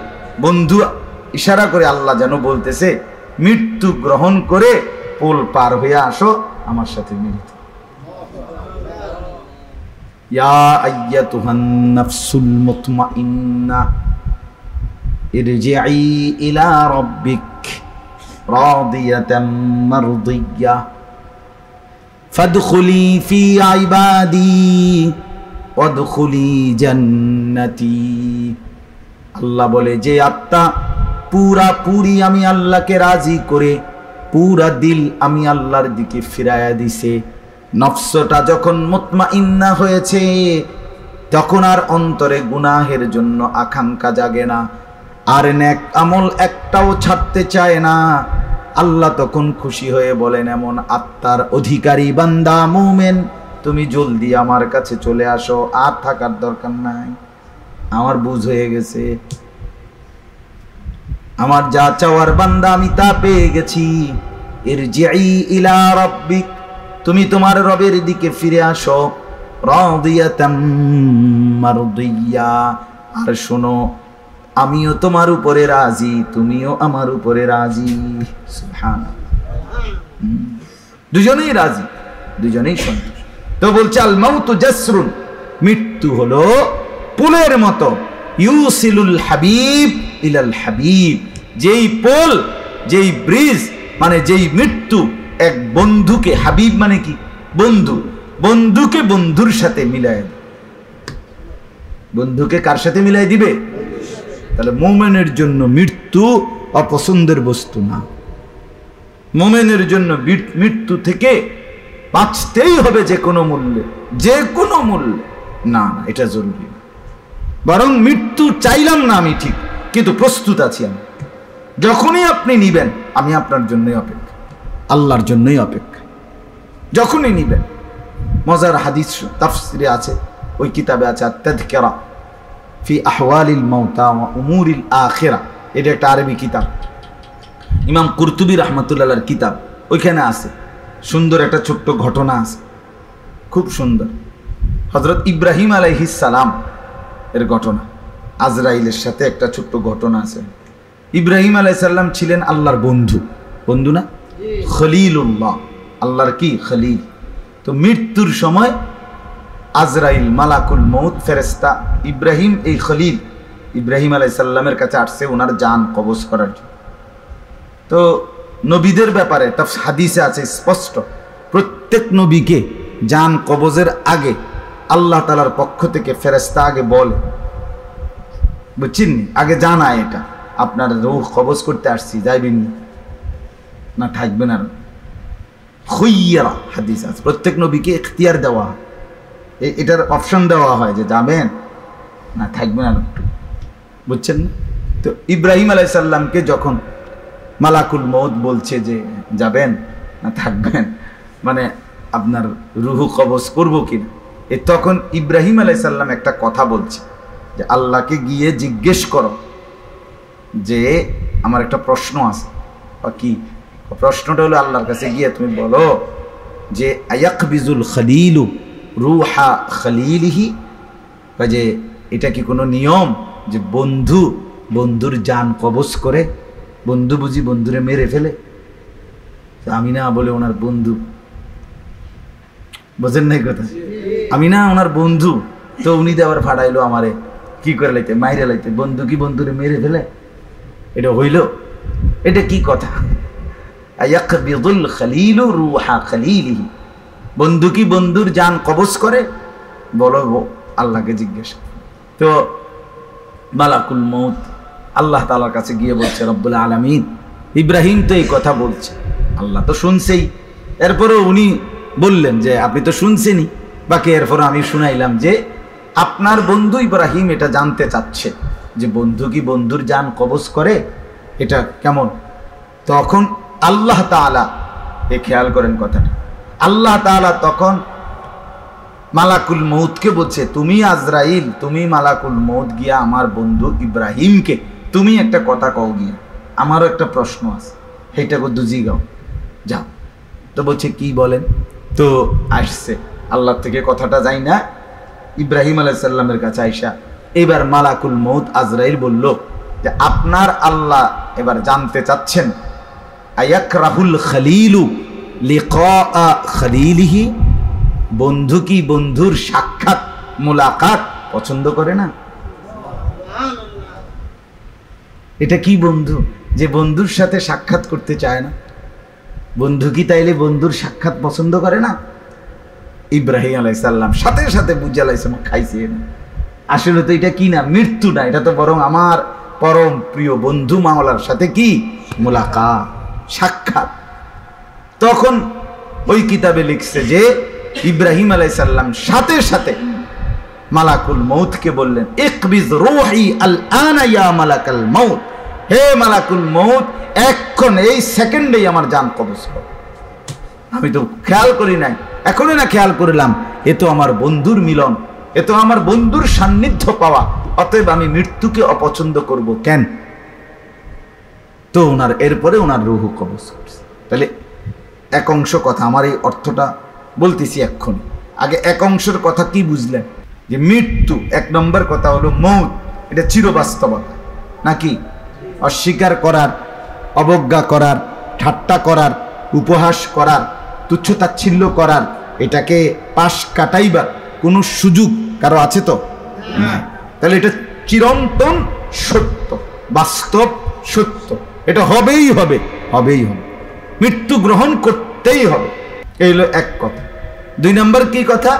বন্ধু ইশারা করে আল্লাহ যেন বলতেছে, মৃত্যু গ্রহণ করে পোল পার হয়ে আসো, আমার সাথে মিলিত। ইয়া আইয়াতুহান নাফসুল মুতমাইন্না ইরজিই ইলা রাব্বিক রাদিয়াতাম মারদিয়্যা ফাদখুলি ফি ইবাদি ওয়াদখুলি জান্নাতি। আল্লাহ বলে, যে আত্মা পুরাপুরি আমি আল্লাহকে রাজি করে পুরা দিল আমি আল্লাহর দিকে ফিরাইয়া দিছে, নফসটা যখন মুতমাইন্না হয়েছে, তখন আর অন্তরে গুনাহের জন্য আকাঙ্ক্ষা জাগে না, আর নেক আমল একটাও ছাড়তে চায় না। আল্লাহ তখন খুশি হয়ে বলেন, এমন আত্মার অধিকারী বান্দা মুমিন, তুমি জলদি আমার কাছে চলে আসো, আর থাকার দরকার নাই, আমার বুঝ হয়ে গেছে, আমার যা চাওয়ার বান্দা আমি তা পেয়ে গেছি। ইরজিই ইলা রাব্বিক, তুমি তোমার রবের দিকে ফিরে আসো, রাদিয়াতাম মারদিয়্যা, আর শোনো আমিও তোমার উপরে রাজি, তুমিও আমার উপরে রাজি। সুবহানাল্লাহ, দুজনেই রাজি, দুজনেই সন্তুষ্ট। তো বলছে আল মাউতু জাসরুন, মৃত্যু হলো পুলের মতো, ইউসিলুল হাবিব ইলাল হাবিব, যেই পোল, যেই ব্রিজ, মানে যেই মৃত্যু এক বন্ধুকে, হাবিব মানে কি? বন্ধু, বন্ধুকে বন্ধুর সাথে মিলাই দিবে। বন্ধুকে কার সাথে মিলাই দিবে? তাহলে মুমিনের জন্য মৃত্যু অপছন্দের বস্তু না। মুমিনের জন্য মৃত্যু থেকে বাঁচতেই হবে যে কোনো মূল্যে, যে কোনো মূল্যে। না না, এটা জরুরি না। বরং মৃত্যু চাইলাম না আমি ঠিক, কিন্তু প্রস্তুত আছি আমি। যখনই আপনি নিবেন, আমি আপনার জন্যই অপেক্ষা, আল্লাহর জন্যই অপেক্ষা। যখনই নিবেন। মজার হাদিস তাফসিরে আছে, ওই কিতাবে আছে আত-তাযকিরা ফি আহওয়ালিল মাউতা ওয়া উমুরিল আখিরা, এটা একটা আরবি কিতাব, ইমাম কুরতুবী রাহমাতুল্লাহর কিতাব। ওইখানে আছে সুন্দর একটা ছোট্ট ঘটনা আছে, খুব সুন্দর। হযরত ইব্রাহিম আলাইহিস সালাম এর ঘটনা, আজরাইলের সাথে একটা ছোট্ট ঘটনা আছে। ইব্রাহিম আলাইহিস সালাম ছিলেন আল্লাহর বন্ধু, বন্ধু না, খলিলুল্লাহ, আল্লাহর কি? খলিল। তো মৃত্যুর সময় আজরাইল, মালাকুল মউত ফেরেশতা, ইব্রাহিম এই খলিল ইব্রাহিম আলাইহিস সালামের কাছে আসছে ওনার জান কবজ করার জন্য। তো নবীদের ব্যাপারে হাদিসে আছে স্পষ্ট, প্রত্যেক নবীকে জান কবজের আগে আল্লাহ তাআলার পক্ষ থেকে ফেরেশতা আগে বলে, বুঝছেন, আগে জানায় এটা আপনার রূহ কবজ করতে আসছি, যাইবেন না থাকবেন। আর খুইয়ারা হাদিস আছে, প্রত্যেক নবীকে ইখতিয়ার দেওয়া, এটার অপশন দেওয়া হয় যে যাবেন না থাকবেন আর একটু, বুঝছেন না? তো ইব্রাহিম আলাইহিস সালামকে যখন মালাকুল মউত বলছে যে যাবেন না থাকবেন, মানে আপনার রুহু কবজ করবো কিনা, তখন ইব্রাহিম আলাইহিস সালাম একটা কথা বলছে যে আল্লাহকে গিয়ে জিজ্ঞেস করো যে আমার একটা প্রশ্ন আছে। কি প্রশ্নটা হলো, আল্লাহর কাছে গিয়ে তুমি বলো যে আয়াকবিজুল খলিলু রুহা খলিলিহি, যে এটা কি কোনো নিয়ম যে বন্ধু বন্ধুর জান কবজ করে? বন্ধু বুঝি বন্ধুরে মেরে ফেলে? আমি না বলে ওনার বন্ধু, বোঝেন নাই কথা? আমি না ওনার বন্ধু, তো উনি আবার ফাড়াইলো আমারে কি করে লাইতে, মাইরে লাইতে। বন্ধু কি বন্ধুরে মেরে ফেলে? এটা হইল? এটা কি কথা? আয়াকবিদুল খলিলু রুহা খলিলিহি, বন্ধু কি বন্ধুর জান কবজ করে? বলো আল্লাহকে জিজ্ঞেস। তো মালাকুল মউত আল্লাহ তাআলার কাছে গিয়ে বলছে, রব্বুল আলামিন ইব্রাহিম তো এই কথা বলছে, আল্লাহ তো শুনছেই, এরপরও উনি বললেন যে আপনি তো শুনছেনই, বাকি এরপর আমি শুনাইলাম যে আপনার বন্ধু ইব্রাহিম এটা জানতে চাচ্ছে যে বন্ধু কি বন্ধুর জান কবজ করে, এটা কেমন? তখন আল্লাহ তাআলা, এ খেয়াল করেন কথাটা, আল্লাহ তাআলা তখন মালাকুল মউতকে বলছে, তুমি আজরাইল, তুমি মালাকুল মউত গিয়া আমার বন্ধু ইব্রাহিমকে তুমি একটা কথা কও গিয়া, আমারও একটা প্রশ্ন আছে, সেইটা কো দুজি গাও, যাও। তো বলছে কি বলেন? তো আসছে আল্লাহ থেকে কথাটা যাই না, ইব্রাহিম আলাইহিস সালামের কাছে আইসা এবার মালাকুল মউত আজরাইল বলল যে আপনার আল্লাহ এবার জানতে চাচ্ছেন আয়াকরাহুল খলিলু লিকা খলিলিহি, বন্ধু কি বন্ধুর সাক্ষাৎ মুলাকাত পছন্দ করে না? এটা কি বন্ধু যে বন্ধুর সাথে সাক্ষাৎ করতে চায় না? বন্ধু কি তাইলে বন্ধুর সাক্ষাৎ পছন্দ করে না? ইব্রাহিম আলাইহিস সালাম সাথে সাথে বুঝা লাইছে খাইছে না, আসলে তো এটা কি না, মৃত্যু না, এটা তো বরং আমার পরম প্রিয় বন্ধু মাওলার সাথে কি মুলাকাত, সাক্ষাৎ। তখন ওই কিতাবে লিখছে যে ইব্রাহিম আলাইহিস সালাম সাথে সাথে মালাকুল মউতকে বললেন, ইকবিজ রূহি আল আনা ইয়া মালাকাল মউত, হে মালাকুল মউত এখন এই সেকেন্ডেই আমার জান কবজ করো। আমি তো খেয়াল করি নাই, এখনই না খেয়াল করলাম, এ তো আমার বন্ধুর মিলন, এ তো আমার বন্ধুর সান্নিধ্য পাওয়া, অতএব আমি মৃত্যুকে অপছন্দ করব কেন? তো ওনার এরপরে ওনার রূহ কবজ করছে। তাহলে এক অংশ কথা, আমার এই অর্থটা বলতেছি এক্ষুনি, আগে এক অংশের কথা কি বুঝলেন? যে মৃত্যু, এক নম্বর কথা হলো মউত, এটা চিরবাস্তবতা নাকি? অস্বীকার করার, অবজ্ঞা করার, ঠাট্টা করার, উপহাস করার, তুচ্ছতাচ্ছিল্য করার, এটাকে পাশ কাটাইবার কোনো সুযোগ কারো আছে তো? তাহলে এটা চিরন্তন সত্য, বাস্তব সত্য, এটা হবেই হবে, হবেই হবে, মৃত্যু গ্রহণ করতেই হবে। এই হলো এক কথা। দুই নম্বর কি কথা?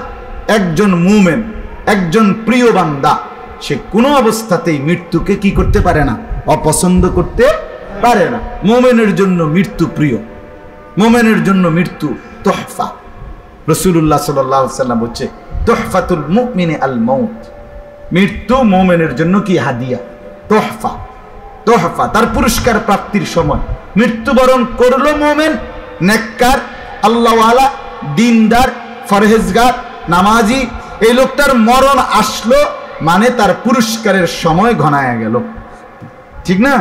একজন মুমিন, একজন প্রিয় বান্দা, সে কোনো অবস্থাতেই মৃত্যুকে কি করতে পারে না, অপছন্দ করতে পারে না। মুমিনের জন্য মৃত্যু প্রিয়, মুমিনের জন্য মৃত্যু তোহফা। রাসূলুল্লাহ সাল্লাল্লাহু আলাইহি ওয়াসাল্লাম বলছে, তোহফাতুল মুমিনি আল মাউত, মৃত্যু মুমিনের জন্য কি হাদিয়া, তোহফা, তোহফা, তার পুরস্কার প্রাপ্তির সময়। মৃত্যুবরণ করলো মুমিন, নেককার, আল্লাহওয়ালা, দিনদার, ফরহেজগার, নামাজি, এই লোকটার মরণ আসলো মানে তার পুরস্কারের সময় ঘনায়া গেল, ঠিক না?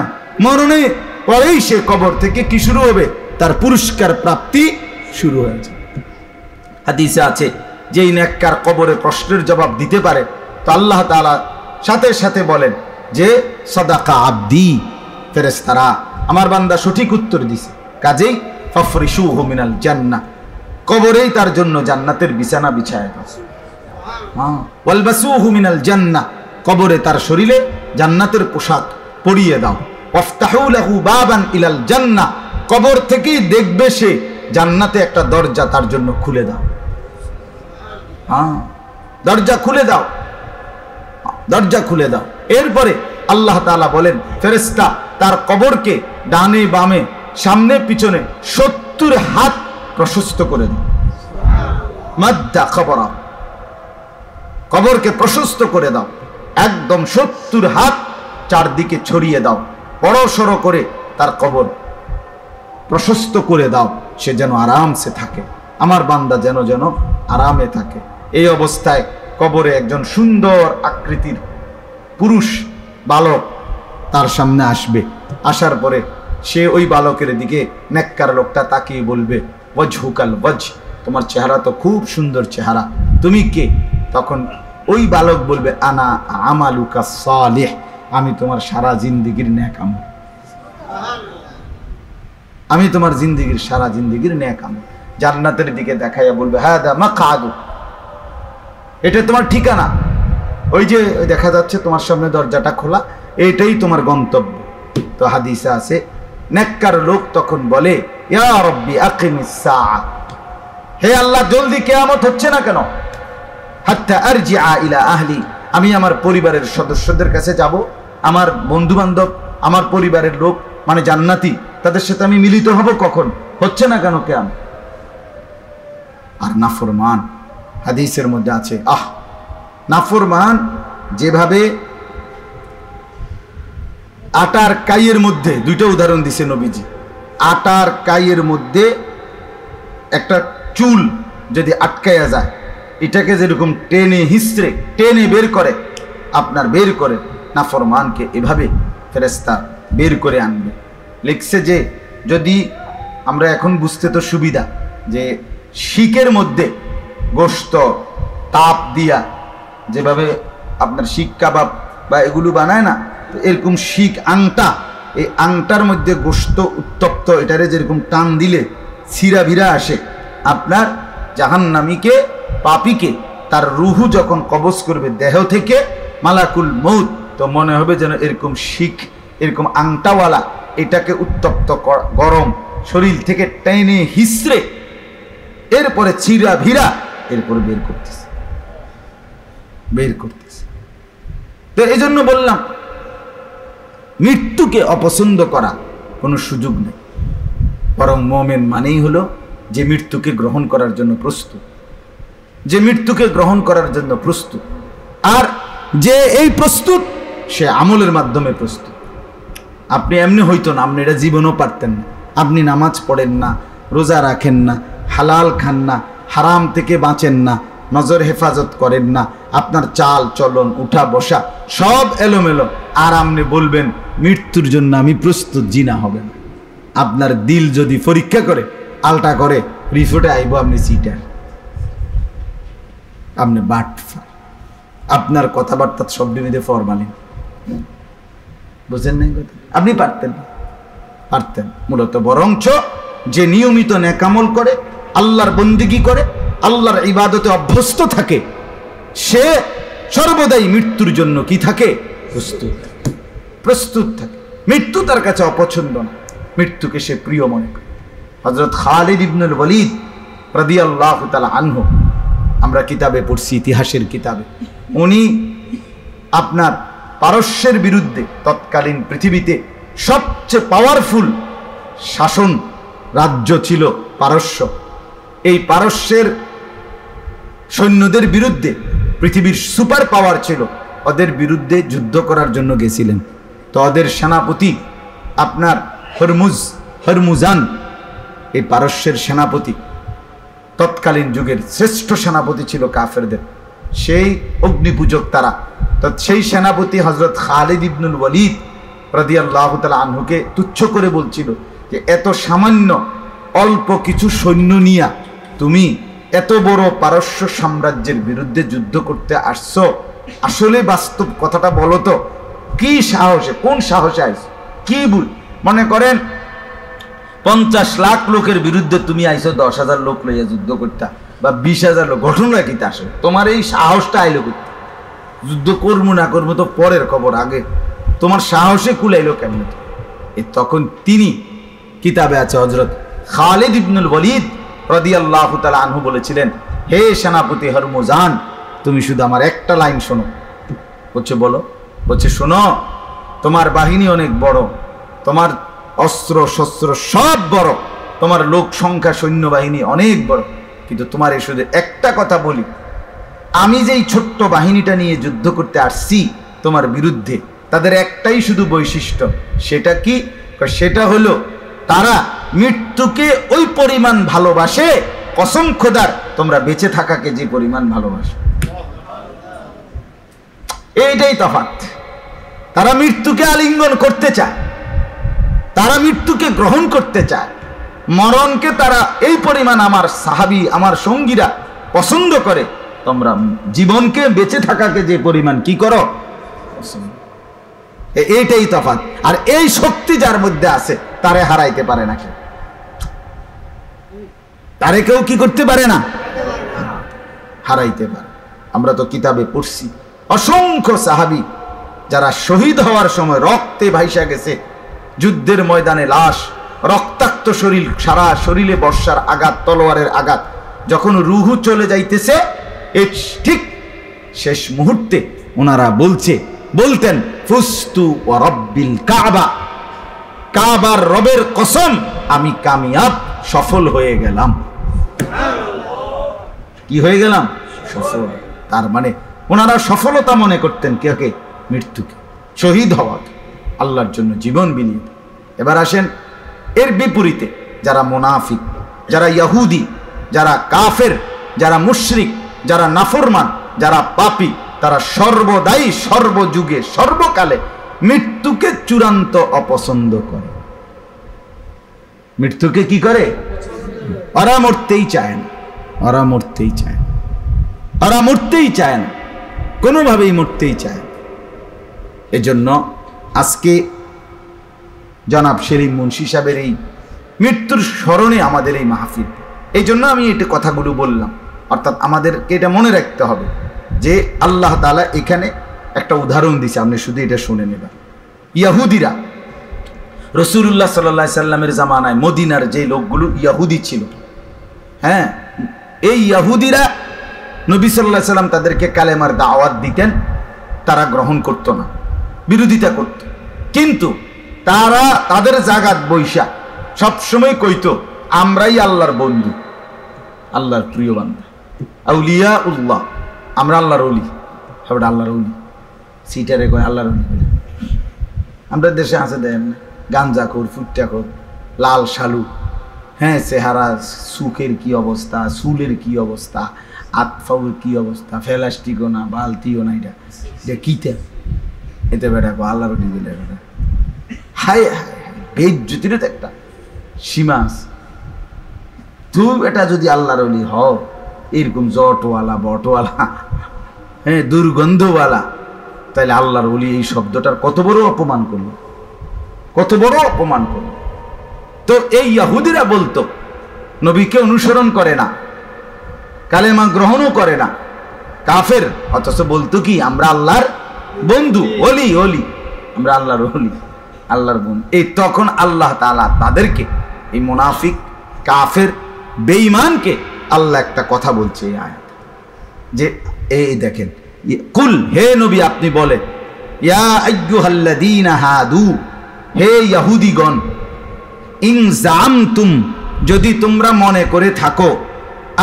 মরণে পরেই সে কবর থেকে কি শুরু হবে, তার পুরস্কার প্রাপ্তি শুরু হয়েছে। হাদিসে আছে যে এই নেককার কবরে প্রশ্নের জবাব দিতে পারে, তো আল্লাহ তাআলা সাথে সাথে বলেন যে সাদাকা আবদি, ফেরেশতারা আমার বান্দা সঠিক উত্তর দিছে, কাজেই ফাফরিশুহু মিনাল জান্নাহ, কবরেই তার জন্য জান্নাতের বিছানা বিছায় দাও। ওয়ালবাসুহু মিনাল জান্নাহ, কবরে তার শরীরে জান্নাতের পোশাক পরিয়ে দাও। ওয়াফতাহু লাহু বাবান ইলাল জান্নাহ, কবর থেকেই দেখবে সে জান্নাতে একটা দরজা তার জন্য খুলে দাও। দরজা খুলে দাও, দরজা খুলে দাও। এরপরে আল্লাহ তাআলা বলেন, ফেরেশতা তার কবরকে ডানে বামে সামনে পিছনে 70 হাত প্রশস্ত করে দাও। মাদ্দা কবরা, কবরকে প্রশস্ত করে দাও, একদম 70 হাত চারদিকে ছড়িয়ে দাও, বড় সড়ো করে তার কবর প্রশস্ত করে দাও, সে যেন আরামসে থাকে, আমার বান্দা যেন যেন আরামে থাকে। এই অবস্থায় কবরে একজন সুন্দর আকৃতির পুরুষ বালক তার সামনে আসবে। আসার পরে সে ওই বালকের দিকে নেককার লোকটা তাকিয়ে বলবে, ওয়াজহুকাল ওয়াজ, তোমার চেহারা তো খুব সুন্দর চেহারা, তুমি কে? তখন ওই বালক বলবে, আনা আমালুকা সালিহ, আমি তোমার সারা জিন্দেগির নেক আমল, আমি তোমার জিন্দেগির সারা জিন্দেগির নেক আমল। জান্নাতের দিকে দেখাইয়া বলবে, হাদা মাকআদু, এটা তোমার ঠিকানা, ওই যে দেখা যাচ্ছে তোমার সামনে দরজাটা খোলা, এটাই তোমার গন্তব্য। তো হাদিসে আছে, নেককার লোক তখন বলে, ইয়া রাব্বি আকিমিস সাআ, হে আল্লাহ জলদি কিয়ামত হচ্ছে না কেন? হাত্তা আরজিআ ইলা আহলি, আমি আমার পরিবারের সদস্যদের কাছে যাব, আমার বন্ধু বান্ধব, আমার পরিবারের লোক মানে জান্নাতি, তাদের সাথে আমি মিলিত হব, কখন হচ্ছে না কেন কিয়ামত? আর নাফরমান, হাদিসের মধ্যে আছে, নাফরমান যেভাবে আটার কাইয়ের মধ্যে, দুইটা উদাহরণ দিছে নবীজি, আটার কাইয়ের মধ্যে একটা চুল যদি আটকায়া যায়, এটাকে যেরকম টেনে হিসড়ে টেনে বের করে, আপনার বের করে, নাফরমানকে এভাবে ফেরেশতা বের করে আনবে। লিখছে যে যদি আমরা এখন বুঝতে তো সুবিধা, যে শিকের মধ্যে গোশত তাপ দিয়া যেভাবে আপনার শিক কাবাব বা এগুলো বানায় না, তো এরকম শিক আংটা, এই আংটার মধ্যে গোশত উত্তপ্ত, এটারে যেরকম টান দিলে ছিঁড়া ভিড়া আসে, আপনার জাহান্নামীকে পাপীকে তার রুহু যখন কবজ করবে দেহ থেকে মালাকুল মউত, তো মনে হবে যেন এরকম শিক, এরকম আংটাওয়ালা এটাকে উত্তপ্ত গরম শরীর থেকে টেনে হিসড়ে এরপরে ছিঁড়া ভিড়া এরপরে বের করতেছে। তো এই জন্য বললাম, মৃত্যুকে অপছন্দ করা কোনো সুযোগ নেই, বরং মুমিন মানেই হলো যে মৃত্যুকে গ্রহণ করার জন্য প্রস্তুত, যে মৃত্যুকে গ্রহণ করার জন্য প্রস্তুত, আর যে এই প্রস্তুত সে আমলের মাধ্যমে প্রস্তুত। আপনি এমনি হইতো না, আপনি এটা জীবনও পারতেন না, আপনি নামাজ পড়েন না, রোজা রাখেন না, হালাল খান না, হারাম থেকে বাঁচেন না, নজর হেফাজত করেন না, আপনার চাল চলন উঠা বসা সব এলোমেলো, আর আপনি বলবেন মৃত্যুর জন্য আমি প্রস্তুত, জিনা হবে না। আপনার দিল যদি পরীক্ষা করে আলটা করে, রিপোর্টে আইব আপনি চিটার, আপনি বাটফার, আপনার কথাবার্তা সব বিমিদে ফরমালিন, বুঝেন নাই কথা? আপনি পারতেন মূলত। বরঞ্চ যে নিয়মিত নেকামল করে, আল্লাহর বন্দিগি করে, আল্লাহর ইবাদতে অভ্যস্ত থাকে, সে সর্বদাই মৃত্যুর জন্য কি থাকে? প্রস্তুত থাকে। মৃত্যু তার কাছে অপছন্দ না, মৃত্যুকে সে প্রিয় মনে করে। হযরত খালিদ ইবনুল ওয়ালিদ রাদিয়াল্লাহু তাআলা আনহু, আমরা কিতাবে পড়ছি, ইতিহাসের কিতাবে, উনি আপনার পারস্যের বিরুদ্ধে, তৎকালীন পৃথিবীতে সবচেয়ে পাওয়ারফুল শাসন রাজ্য ছিল পারস্য, এই পারস্যের সৈন্যদের বিরুদ্ধে পৃথিবীর সুপার পাওয়ার ছিল, ওদের বিরুদ্ধে যুদ্ধ করার জন্য গেছিলেন। তো ওদের সেনাপতি আপনার হরমুজান, এই পারস্যের সেনাপতি, তৎকালীন যুগের শ্রেষ্ঠ সেনাপতি ছিল কাফেরদের, সেই অগ্নিপূজক তারা। তো সেই সেনাপতি হযরত খালিদ ইবনুল ওয়ালিদ রাদিয়াল্লাহু তাআলা আনহুকে তুচ্ছ করে বলছিল যে এত সামান্য অল্প কিছু সৈন্য নিয়া তুমি এত বড় পারস্য সাম্রাজ্যের বিরুদ্ধে যুদ্ধ করতে আসছো, আসলে বাস্তব কথাটা বলো তো, কি সাহসে, কোন সাহসে আইছো? কি মনে করেন 50 লাখ লোকের বিরুদ্ধে তুমি আইছো 10,000 লোক লইয়া যুদ্ধ করতে, বা 20,000 লোক, ঘটনা কি তা? আসলে তোমার এই সাহসটা আইলো করতে? যুদ্ধ করবো না করবো তো পরের খবর, আগে তোমার সাহসে কুলাইলো কেমন? তখন তিনি, কিতাবে আছে, হযরত খালিদ ইবনুল ওয়ালিদ রাদিয়াল্লাহু তাআলা আনহু বলেছিলেন, হে সেনাপতি হরমুজান, তুমি শুধু আমার একটা লাইন শোনো। বলছে বলো। বলছে শোনো, তোমার বাহিনী অনেক বড়, তোমার অস্ত্র শস্ত্র সব বড়, তোমার লোক সংখ্যা সৈন্যবাহিনী অনেক বড়, কিন্তু তোমার এই শুধু একটা কথা বলি, আমি যেই ছোট্ট বাহিনীটা নিয়ে যুদ্ধ করতে আসছি তোমার বিরুদ্ধে, তাদের একটাই শুধু বৈশিষ্ট্য, সেটা কি? সেটা হলো তারা মৃত্যুকে ওই পরিমাণ ভালোবাসে, কসম খোদার তোমরা বেঁচে থাকাকে যে পরিমাণ ভালোবাসে। এইটাই তফাৎ। তারা মৃত্যুকে আলিঙ্গন করতে চায়, তারা মৃত্যুকে গ্রহণ করতে চায়, মরণকে তারা এই পরিমাণ আমার সাহাবী আমার সঙ্গীরা পছন্দ করে, তোমরা জীবনকে বেঁচে থাকাকে যে পরিমাণ কি করো, এইটাই তফাৎ। আর এই শক্তি যার মধ্যে আছে তারে হারাইতে পারে না কেউ, তারে কেউ কি করতে পারে না, হারাইতে পারে। আমরা তো কিতাবে পড়ছি অসংখ্য সাহাবী যারা শহীদ হওয়ার সময় রক্তে ভাইসা গেছে, যুদ্ধের ময়দানে লাশ, রক্তাক্ত শরীর, সারা শরীরে বর্ষার আঘাত, তলোয়ারের আঘাত, যখন রুহু চলে যাইতেছে এই ঠিক শেষ মুহূর্তে ওনারা বলতেন ফুস্তু ওয়া রব্বিল কাবা, কাবার রবের কসম আমি কামিয়াব, সফল হয়ে গেলাম। কি হয়ে গেলাম? সফল। তার মানে ওনারা সফলতা মনে করতেন কে? মৃত্যুকে, শহীদ হওয়া, আল্লাহর জন্য জীবন বিলিয়ে। এবার আসেন এর বিপরীতে যারা মুনাফিক, যারা ইহুদি, যারা কাফের, যারা মুশরিক, যারা নাফরমান, যারা পাপী, তারা সর্বদাই সর্বযুগে সর্বকালে মৃত্যুকে চূড়ান্ত অপছন্দ করে। মৃত্যুকে কি করে? ওরা মরতেই চায় না, ওরা মরতেই চায় না, ওরা মরতেই চায় না, কোনোভাবেই মরতেই চায় না। এজন্য আজকে জনাব সেলিম মুন্সি সাহেবের এই মৃত্যুর স্মরণে আমাদের এই মাহফিল, এই জন্য আমি এটা কথাগুলো বললাম। অর্থাৎ আমাদেরকে এটা মনে রাখতে হবে যে আল্লাহ তাআলা এখানে একটা উদাহরণ দিছে, আপনি শুধু এটা শুনে নেবেন। ইহুদিরা রাসূলুল্লাহ সাল্লাল্লাহু আলাইহি সাল্লামের জামানায় মদিনার যে লোকগুলো ইহুদি ছিল, হ্যাঁ, এই ইহুদিরা নবী সাল্লাল্লাহু আলাইহি সাল্লাম তাদেরকে কালেমার দাওয়াত দিতেন, তারা গ্রহণ করত না, বিরোধিতা করত। কিন্তু তারা তাদের জাগাত বৈশা সবসময় কইতো আমরাই আল্লাহর বন্ধু, আল্লাহর প্রিয় বান্দা, আউলিয়া উল্লাহ, আমরা আল্লাহর ওলি। হ্যাঁ, আল্লাহর ওলি সিটারে কয় আল্লাহর ওলি। আমরা দেশে আছে দেন গাঞ্জাখোর, ফুট্টাখোর, লাল শালু, হ্যাঁ, চেহারা সুখের কি অবস্থা, চুলের কি অবস্থা, আতফাউর কি অবস্থা, ফেলাস্টিকও না, বালতিও না, এটা কিতে এতে বেটা আল্লাহর ওলি বলে বেটা। হায় হায়, বেজ্জতিরও তো একটা সীমা আছে। তুই এটা যদি আল্লাহর ওলি হও, এরকম জটওয়ালা, বটওয়ালা, হ্যাঁ, দুর্গন্ধওয়ালা, তাহলে আল্লাহর ওলি এই শব্দটার কত বড় অপমান করলো, কত বড় অপমান করলো। তো এই ইহুদিরা বলতো নবীকে অনুসরণ করে না, কালেমা গ্রহণও করে না, কাফের, অথচ বলতো কি আমরা আল্লাহর বন্ধু, ওলি ওলি, আমরা আল্লাহর ওলি, আল্লাহর বন্ধু। এই তখন আল্লাহ তাআলা তাদেরকে, এই মুনাফিক, কাফের, বেঈমানকে আল্লাহ একটা কথা বলছে এই আয়াত, যে এই দেখেন, কুল, হে নবী আপনি বলেন, ইয়া আইয়ুহাল্লাযীনা হাদু, হে ইহুদিগণ, ইন জামতুম, যদি তোমরা মনে করে থাকো,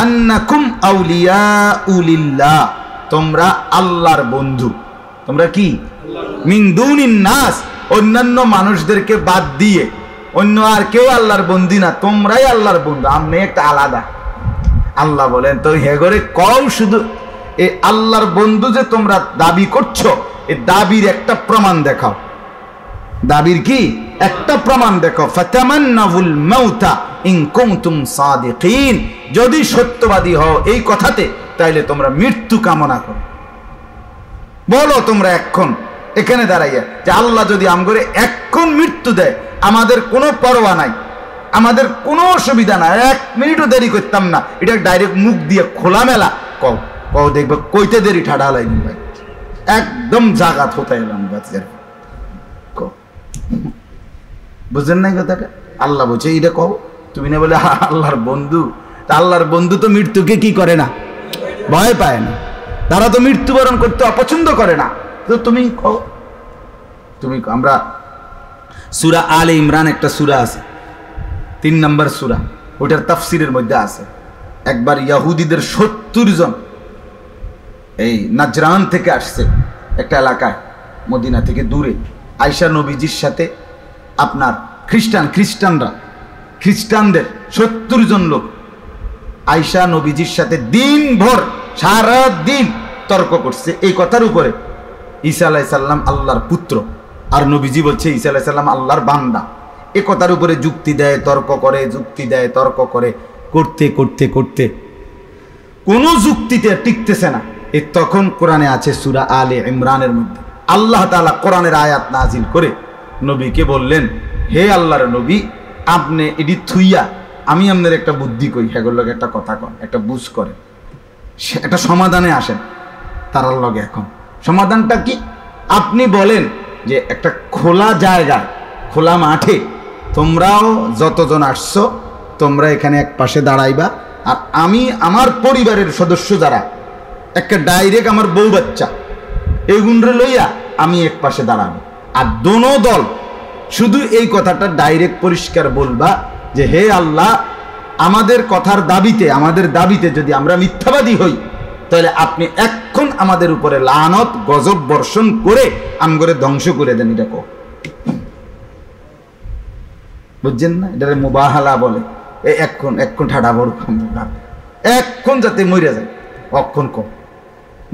আন্নাকুম আউলিয়াউ লিল্লাহ, তোমরা আল্লাহর বন্ধু, তোমরা কি মিন দুনিন নাস, অন্যান্য মানুষদেরকে বাদ দিয়ে অন্য আর কেউ আল্লাহর বন্ধু না, তোমরাই আল্লাহর বন্ধু, আপনি একটা আলাদা। আল্লাহ বলেন তো হেগরে কও, শুধু এই আল্লাহর বন্ধু যে তোমরা দাবি করছো, এই দাবির একটা প্রমাণ দেখাও। দাবির কি একটা প্রমাণ দেখো, ফাতামান্নাউল মাউতা ইন কুনতুম সাদিকিন, যদি সত্যবাদী হও এই কথাতে, তাইলে তোমরা মৃত্যু কামনা করো। বলো তোমরা এখন এখানে দাঁড়াইয়া যে আল্লাহ যদি আমগরে এখন মৃত্যু দেয়, আমাদের কোনো পরোয়া নাই, আমাদের কোনো অসুবিধা নাই, 1 মিনিটও দেরি করতাম না, এটা ডাইরেক্ট মুখ দিয়ে খোলামেলা কও, কও দেখবে কইতে দেরি ঠাডা লাইনি ভাই, একদম জাগাত হতে এলাম বাচ্চার। বুঝলেন নাই কথাটা? আল্লাহ বলছে এটা কও, তুমি না বলে আল্লাহর বন্ধু। তা আল্লাহর বন্ধু তো মৃত্যুকে কি করে না, ভয় পায় না, তারা তো মৃত্যুবরণ করতে অপছন্দ করে না। তো তুমি কও, তুমি আমরা সূরা আলে ইমরান একটা সূরা আছে, 3 নম্বর সূরা, ওটার তাফসীরের মধ্যে আছে, একবার ইহুদিদের 70 জন এই নাজরান থেকে আসছে একটা এলাকায়, মদিনা থেকে দূরে। আয়েশা নবীজির সাথে আপনার খ্রিস্টানদের 70 জন লোক আয়েশা নবীজির সাথে দিনভর সারা দিন তর্ক করছে এই কথার উপরে, ঈসা আলাইহিস সালাম আল্লাহর পুত্র আর নবীজি বলছে ঈসা আলাইহিস সালাম আল্লাহর বান্দা। এই কথার উপরে যুক্তি দেয়, তর্ক করে, করতে করতে করতে কোনো যুক্তিতে টিকতেছে না। তখন কোরআনে আছে সূরা আলে ইমরানের মধ্যে আল্লাহ তাআলা কোরআনের আয়াত নাজিল করে নবীকে বললেন, হে আল্লাহর নবী, আপনি এটি থুইয়া আমি আপনার একটা বুদ্ধি কই, হেগুলোকে একটা কথা কন, একটা বুঝ করে, একটা সমাধানে আসেন তারার লগে। এখন সমাধানটা কি? আপনি বলেন যে একটা খোলা জায়গায়, খোলা মাঠে তোমরাও যতজন আসছো তোমরা এখানে এক পাশে দাঁড়াইবা, আর আমি আমার পরিবারের সদস্য যারা একটা ডাইরেক্ট আমার বউ বাচ্চা এগুনরে লইয়া আমি এক পাশে দাঁড়াবো। আর দোনো দল শুধু এই কথাটা ডাইরেক্ট পরিষ্কার বলবা যে হে আল্লাহ, আমাদের কথার দাবিতে, আমাদের দাবিতে যদি আমরা মিথ্যাবাদী হই তাহলে আপনি এখন আমাদের উপরে লানত গজব বর্ষণ করে আমগরে ধ্বংস করে দেন। এটা কো, বুঝছেন না? এটারে মুবাহালা বলে। এখন ঠাডা বড় এখন যাতে মরে যায় অক্ষণ কম।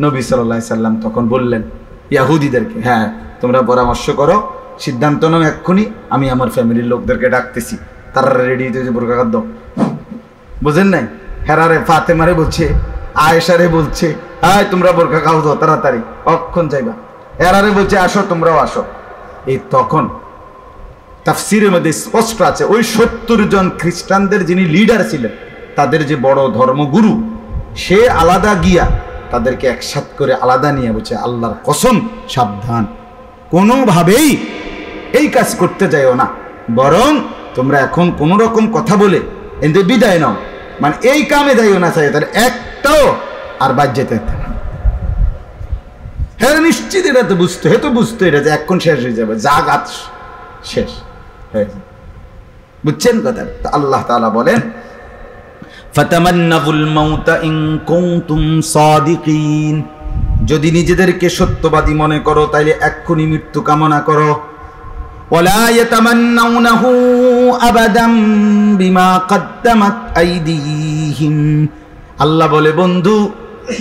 নবী সাল্লাল্লাহু আলাইহি সাল্লাম তখন বললেন ইহুদিদেরকে, হ্যাঁ তোমরা পরামর্শ করো, সিদ্ধান্ত নাও এক্ষুনি, আমি আমার ফ্যামিলির লোকদেরকে ডাকতেছি, তারা রেডি হইতেছে বোরকা খাদ্য। বুঝেন নাই? হেরারে ফাতেমারে বলছে, আয়েশারে বলছে, হ্যাঁ তোমরা বোরকা খাও দাও তাড়াতাড়ি, অক্ষণ যাইবা। হেরারে বলছে আসো, তোমরাও আসো। এই তখন তাফসীরের মধ্যে স্পষ্ট আছে ওই 70 জন খ্রিস্টানদের যিনি লিডার ছিলেন, তাদের যে বড় ধর্মগুরু, সে আলাদা গিয়া তাদেরকে একসাথ করে আলাদা নিয়ে বলছে, আল্লাহর কসম সাবধান, কোনোভাবেই এই কাজ করতে যাইও না, বরং তোমরা এখন কোন রকম কথা বলে এতে বিদায় নাও, মানে এই কামে যাইও না, চাই তাহলে একটাও আর বাদ যেতে না। হ্যাঁ নিশ্চিত এটা তো বুঝতো এটা যে এখন শেষ হয়ে যাবে, জাগাত শেষ হয়ে যাবে। বুঝছেন কথা? আল্লাহ তাআলা বলেন ফাতামান্নাবুল মাউতা ইন কুনতুম সাদিকিন, যদি নিজেদেরকে সত্যবাদী মনে করো তাইলে এক্ষুনি মৃত্যু কামনা করো। ওয়ালা ইয়াতামান্নাউনাহু আবাদাম বিমা কদ্দামাত আইদিহিম, আল্লাহ বলে বন্ধু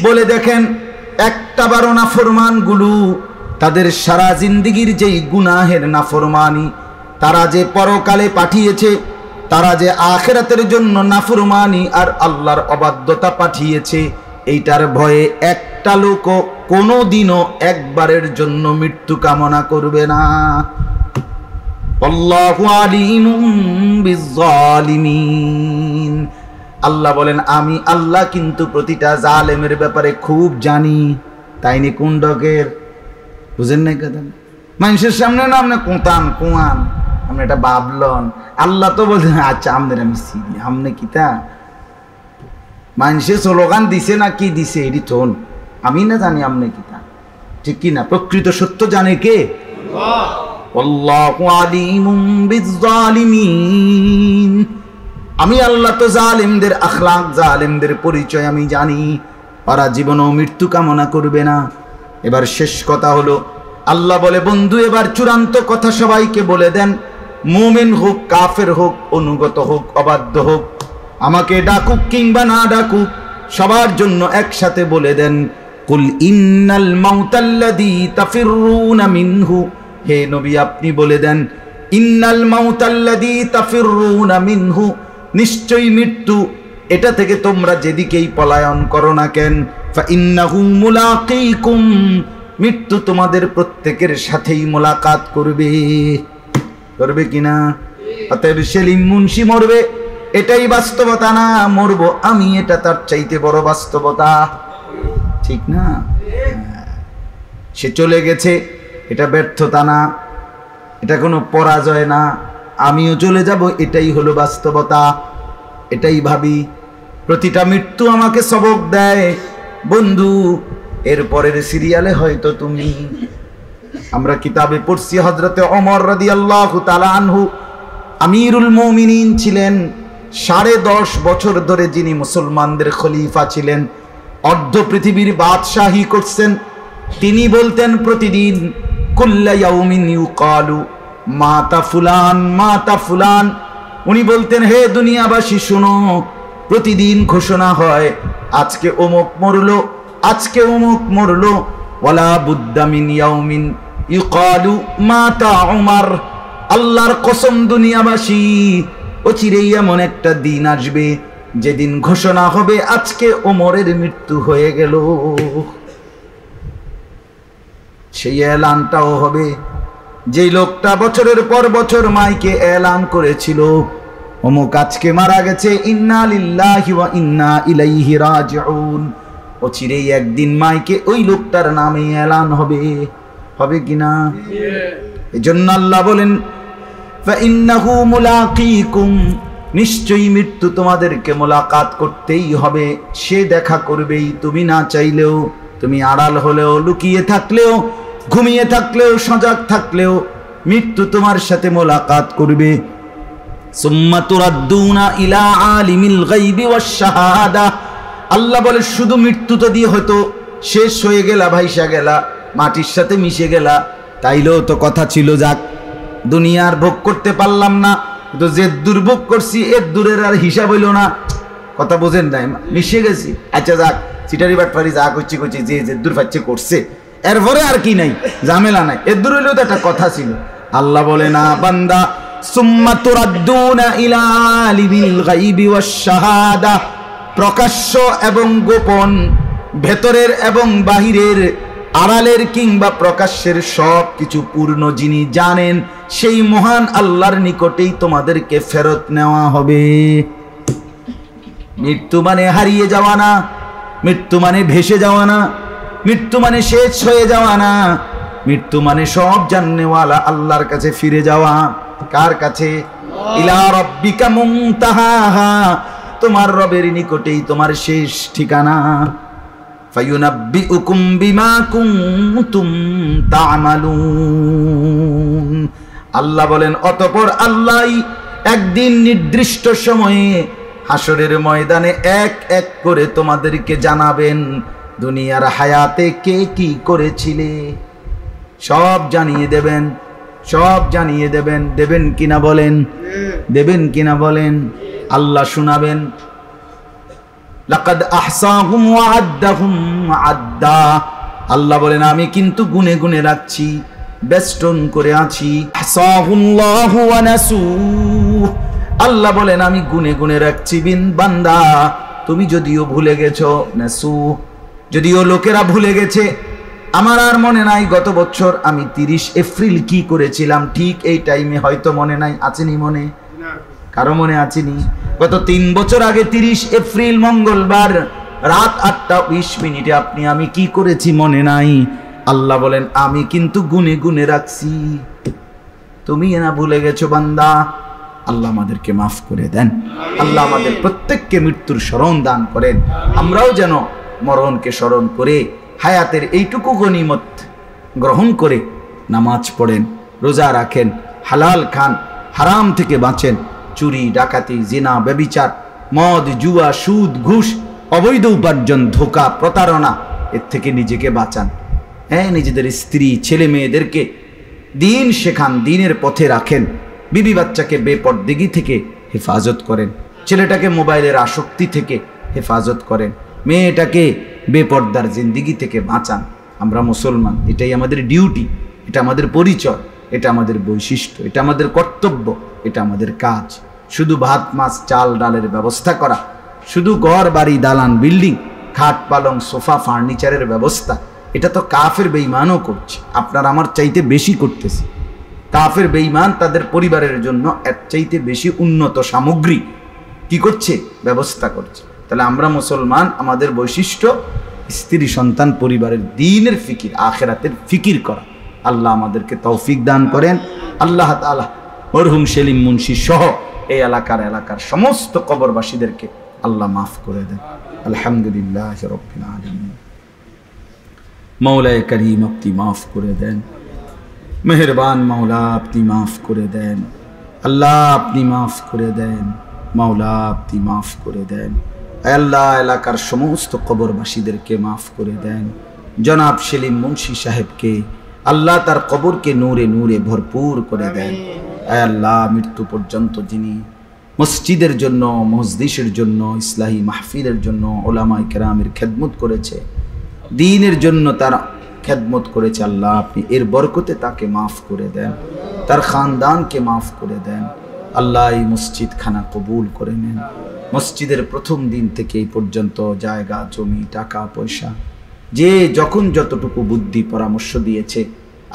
বলে দেখেন একটা বারো নাফরমানগুলো তাদের সারা জিন্দেগির যেই গুনাহের নাফরমানি, তারা যে পরকালে পাঠিয়েছে, তারা যে আখিরাতের জন্য নাফরমানি আর আল্লাহর অবাধ্যতা পাঠিয়েছে, এইটার ভয়ে একটা লোকও কোনোদিনও একবারের জন্য মৃত্যু কামনা করবে না। আল্লাহু আলিমুম বিজ্জালিমিন, আল্লাহ বলেন আমি আল্লাহ কিন্তু প্রতিটা জালেমের ব্যাপারে খুব জানি। তাইনি কোন ডকের, বুঝেন নাই কথা? মানুষের সামনে না আপনি কুয়ান আপনি এটা ভাবলন, আল্লাহ তো বলছেন আচ্ছা আমাদের আমি চিনি, আমনে কিতা মানুষের স্লোগান দিছে না কি দিছে এটি থন, আমি না জানি আমনে কিতা, ঠিক কি না? প্রকৃত সত্য জানে কে? আল্লাহু আলিমুম বিজ্জালিমিন, আমি আল্লাহ তো জালিমদের আখলাক, জালিমদের পরিচয় আমি জানি, ওরা জীবনেও মৃত্যু কামনা করবে না। এবার শেষ কথা হলো, আল্লাহ বলে বন্ধু এবার চূড়ান্ত কথা সবাইকে বলে দেন, মুমিন হোক কাফের হোক, অনুগত হোক অবাধ্য হোক, আমাকে ডাকুক কিংবা না ডাকুক, সবার জন্য একসাথে বলে দেন কুল ইন্নাল মাউতাল্লাযী তাফিরুনা মিনহু, হে নবী আপনি বলে দেন ইন্নাল মাউতাল্লাযী তাফিরুনা মিনহু, নিশ্চয়ই মৃত্যু, এটা থেকে তোমরা যেদিকেই পলায়ন করো না কেন, ফা ইন্নাহু মুলাকীকুম, মৃত্যু তোমাদের প্রত্যেকের সাথেই মোলাকাত করবে কিনা? অতএব সেলিম মুন্সি মরবে এটাই বাস্তবতা না, মরবো আমি এটা তার চাইতে বড় বাস্তবতা, ঠিক না? সে চলে গেছে এটা ব্যর্থতা না, এটা কোনো পরাজয় না, আমিও চলে যাব এটাই হলো বাস্তবতা, এটাই ভাবি। প্রতিটা মৃত্যু আমাকে সবক দেয় বন্ধু, এর পরের সিরিয়ালে হয়তো তুমি, আমরা কিতাবে পড়ছি হযরতে ওমর রাদিয়াল্লাহু তাআলা আনহু আমিরুল মুমিনিন ছিলেন, 10.5 বছর ধরে যিনি মুসলমানদের খলিফা ছিলেন, অর্ধ পৃথিবীর বাদশাহী করছেন, তিনি বলতেন প্রতিদিন কুল্লা ইয়াউমিন ইউকালু মাতা ফুলান মাতা ফুলান। উনি বলতেন, হে দুনিয়াবাসী শুনো, প্রতিদিন ঘোষণা হয় আজকে অমুক মরলো, আজকে অমুক মরলো। ওয়ালা বুদ্দা মিন ইয়াউমিন ইউকালু মাতা উমর। আল্লাহর কসম দুনিয়াবাসী, অচিরেই এমন একটা দিন আসবে যেদিন ঘোষণা হবে আজকে ওমরের মৃত্যু হয়ে গেল। সেই এলানটাও হবে যেই লোকটা বছরের পর বছর মাইকে এলান করেছিল অমুক আজকে মারা গেছে, ইন্না লিল্লাহি ওয়া ইন্না ইলাইহি রাজিউন। অচিরেই একদিন মাইকে ওই লোকটার নামে এলান হবে, হবে কিনা? এজন্য আল্লাহ বলেন ফাইন্নাহু মুলাকীকুম, নিশ্চয়ই মৃত্যু তোমাদেরকে মোলাকাত করতেই হবে, সে দেখা করবেই। তুমি না চাইলেও, তুমি আড়াল হলেও, লুকিয়ে থাকলেও, ঘুমিয়ে থাকলেও, সজাগ থাকলেও মৃত্যু তোমার সাথে মোলাকাত করবে। সুম্মা তুরাদ্দুনা ইলা আলিমিল গায়বি ওয়াশ শাহাদা। আল্লাহ বলে শুধু মৃত্যু তো দিয়ে হয়তো শেষ হয়ে গেলা, ভাইসা গেলা, মাটির সাথে মিশে গেলা, তাইলেও তো কথা ছিল যাক দুনিয়ার ভোগ করতে পারলাম না, তো যে দুর্ভোগ করছি এর দূরের আর হিসাব হইল না। কথা বোঝেন নাই? মিশে গেছি, আচ্ছা যাক, চিটারি বাটপারি যা করছি করছি, যে দূর পাচ্ছে করছে, এরপরে আর কি নাই, ঝামেলা নাই, এর দূর হইলেও তো একটা কথা ছিল। আল্লাহ বলে না বান্দা, সুম্মা তুরাদ্দুনা ইলা আলিমিল গায়বি ওয়াশ শাহাদা, প্রকাশ্য এবং গোপন, ভেতরের এবং বাহিরের, আড়ালের কিংবা প্রকাশ্যের সব কিছু পূর্ণ যিনি জানেন সেই মহান আল্লাহর নিকটেই তোমাদেরকে ফেরত নেওয়া হবে। মৃত্যু মানে হারিয়ে যাওয়া না, মৃত্যু মানে ভেসে যাওয়া না, মৃত্যু মানে শেষ হয়ে যাওয়া না, মৃত্যু মানে সব জাননেওয়ালা আল্লাহর কাছে ফিরে যাওয়া। কার কাছে? ইলা রাব্বিকা মুনতাহাহা, তোমার রবের নিকটেই তোমার শেষ ঠিকানা। ফায়ুনাব্বিউকুম বিমা কুনতুম তা'মালুন। আল্লাহ বলেন অতঃপর আল্লাহই একদিন নির্দিষ্ট সময়ে হাসরের ময়দানে এক এক করে তোমাদেরকে জানাবেন দুনিয়ার হায়াতে কে কি করেছিলে, সব জানিয়ে দেবেন, সব জানিয়ে দেবেন। দেবেন কিনা বলেন? দেবেন কিনা বলেন? আল্লাহ শোনাবেন। লাকাদ আহসাহুম ওয়া আদ্দাহুম আদ্দা। আল্লাহ বলেন আমি কিন্তু গুনে গুনে রাখছি, বেষ্টন করে আছি। আহসাহুল্লাহু ওয়া নাসু। আল্লাহ বলেন আমি গুনে গুনে রাখছি বিন বান্দা, তুমি যদিও ভুলে গেছো, নাসু, যদিও লোকেরা ভুলে গেছে, আমার আর মনে নাই গত বছর আমি 30 এপ্রিল কি করেছিলাম, ঠিক এই টাইমে হয়তো মনে নাই। আছেনি মনে? কারো মনে আছেনি? গত 3 বছর আগে 30 এপ্রিল মঙ্গলবার রাত 8:20 আপনি আমি কি করেছি মনে নাই। আল্লাহ বলেন আমি কিন্তু গুনে গুনে রাখছি, তুমি না ভুলে গেছো বান্দা। আল্লাহ আমাদেরকে মাফ করে দেন, আল্লাহ আমাদের প্রত্যেককে মৃত্যুর স্মরণ দান করেন, আমরাও যেন মরণকে স্মরণ করে হায়াতের এইটুকু গনিমত গ্রহণ করে নামাজ পড়েন, রোজা রাখেন, হালাল খান, হারাম থেকে বাঁচেন, চুরি ডাকাতি জিনা ব্যভিচার মদ জুয়া সুদ ঘুষ অবৈধ উপার্জন ধোঁকা প্রতারণা এর থেকে নিজেকে বাঁচান। হ্যাঁ, নিজেদের স্ত্রী ছেলে মেয়েদেরকে দিন শেখান, দিনের পথে রাখেন, বিবি বাচ্চাকে বেপরদেগি থেকে হেফাজত করেন, ছেলেটাকে মোবাইলের আসক্তি থেকে হেফাজত করেন, মেয়েটাকে বেপর্দার জিন্দিগি থেকে বাঁচান। আমরা মুসলমান, এটাই আমাদের ডিউটি, এটা আমাদের পরিচয়, এটা আমাদের বৈশিষ্ট্য, এটা আমাদের কর্তব্য, এটা আমাদের কাজ। শুধু ভাত মাছ চাল ডালের ব্যবস্থা করা, শুধু ঘর বাড়ি দালান বিল্ডিং খাট পালং সোফা ফার্নিচারের ব্যবস্থা, এটা তো কাফের বেঈমানও করছে, আপনার আমার চাইতে বেশি করতেছে। কাফের বেঈমান তাদের পরিবারের জন্য এর চাইতে বেশি উন্নত সামগ্রী কি করছে? ব্যবস্থা করছে। তাহলে আমরা মুসলমান, আমাদের বৈশিষ্ট্য স্ত্রী সন্তান পরিবারের দ্বীনের ফিকির, আখিরাতের ফিকির করা। আল্লাহ আমাদেরকে তৌফিক দান করেন। আল্লাহ তাআলা মরহুম সেলিম মুন্সি সহ এই এলাকার সমস্ত কবরবাসীদেরকে আল্লাহ মাফ করে দেন। আলহামদুলিল্লাহ রাব্বিল আলামিন। মৌলায়ে করিম আপনি মাফ করে দেন, মেহেরবান মৌলা আপনি মাফ করে দেন, আল্লাহ আপনি মাফ করে দেন, মৌলা আপনি মাফ করে দেন। আল্লাহ এলাকার সমস্ত কবরবাসীদেরকে মাফ করে দেন। জনাব সেলিম মুন্সি সাহেবকে আল্লাহ তার কবরকে নূরে নূরে ভরপুর করে দেন। আল্লাহ মৃত্যু পর্যন্ত যিনি মসজিদের জন্য, মসজিদের জন্য, ইসলাহি মাহফিলের জন্য ওলামায়ে কেরামের খেদমত করেছে, দ্বীনের জন্য তার খেদমত করেছে, আল্লাহ আপনি এর বরকতে তাকে মাফ করে দেন, তার খানদানকে মাফ করে দেন। আল্লাহ এই মসজিদ খানা কবুল করে নেন। মসজিদের প্রথম দিন থেকে এই পর্যন্ত জায়গা জমি টাকা পয়সা যে যখন যতটুকু বুদ্ধি পরামর্শ দিয়েছে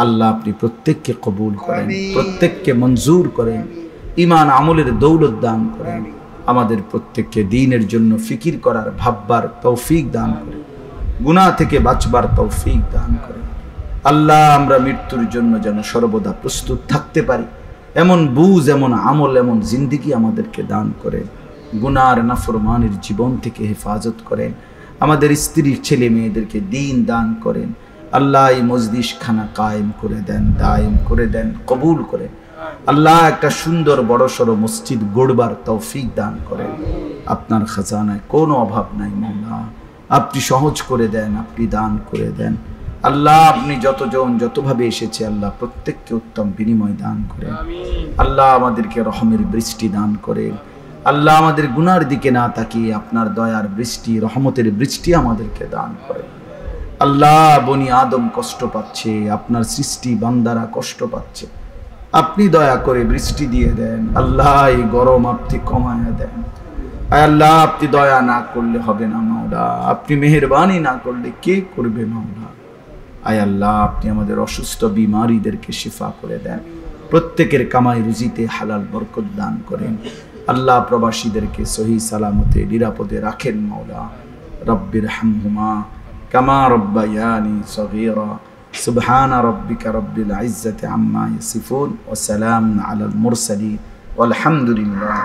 আল্লাহ আপনি প্রত্যেককে কবুল করেন, প্রত্যেককে মঞ্জুর করেন, ঈমান আমলের দৌলত দান করেন। আমাদের প্রত্যেককে দ্বীনের জন্য ফিকির করার ভাববার তৌফিক দান করেন, গুনাহ থেকে বাঁচবার তৌফিক দান করেন। আল্লাহ আমরা মৃত্যুর জন্য যেন সর্বদা প্রস্তুত থাকতে পারি এমন বুঝ, এমন আমল, এমন জিন্দেগি আমাদেরকে দান করেন। গুনার নাফরমানের জীবন থেকে হেফাজত করেন। আমাদের স্ত্রীর ছেলে মেয়েদেরকে দ্বীন দান করেন। আল্লাহ এই মজলিস খানা কায়েম করে দেন, দায়েম করে দেন, কবুল করেন। আল্লাহ একটা সুন্দর বড় সড়ো মসজিদ গড়বার তৌফিক দান করেন। আপনার খাজানায় কোনো অভাব নাই মওলা, আপনি সহজ করে দেন, আপনি দান করে দেন। আল্লাহ আপনি যতজন যতভাবে এসেছে আল্লাহ প্রত্যেককে উত্তম বিনিময় দান করেন। আল্লাহ আমাদেরকে রহমের বৃষ্টি দান করেন। আল্লাহ আমাদের গুনার দিকে না তাকিয়ে আপনার দয়ার বৃষ্টি, রহমতের বৃষ্টি আমাদেরকে দান করেন। আল্লাহ বনি আদম কষ্ট পাচ্ছে, আপনার সৃষ্টি বান্দারা কষ্ট পাচ্ছে, আপনি দয়া করে বৃষ্টি দিয়ে দেন। আল্লাহ এই গরম আপনি কমায়া দেন। আল্লাহ আপনি দয়া না করলে হবে না মাওলা, আপনি মেহেরবানি না করলে কে করবে মাওলা। আয় আল্লাহ আপনি আমাদের অসুস্থ বিমারীদেরকে শিফা করে দেন, প্রত্যেকের কামাই রুজিতে হালাল বরকত দান করেন। আল্লাহ প্রবাসীদেরকে সহি সালামতে নিরাপদে রাখেন মাওলা। রব্বির হামহুমা কামা রব্বায়ানি সগীরা। সুবহান রাব্বিকা রব্বিল ইজ্জাতি আম্মা ইয়াসিফুন ওয়া সালামুন আলাল মুরসালিন ওয়ালহামদুলিল্লাহ।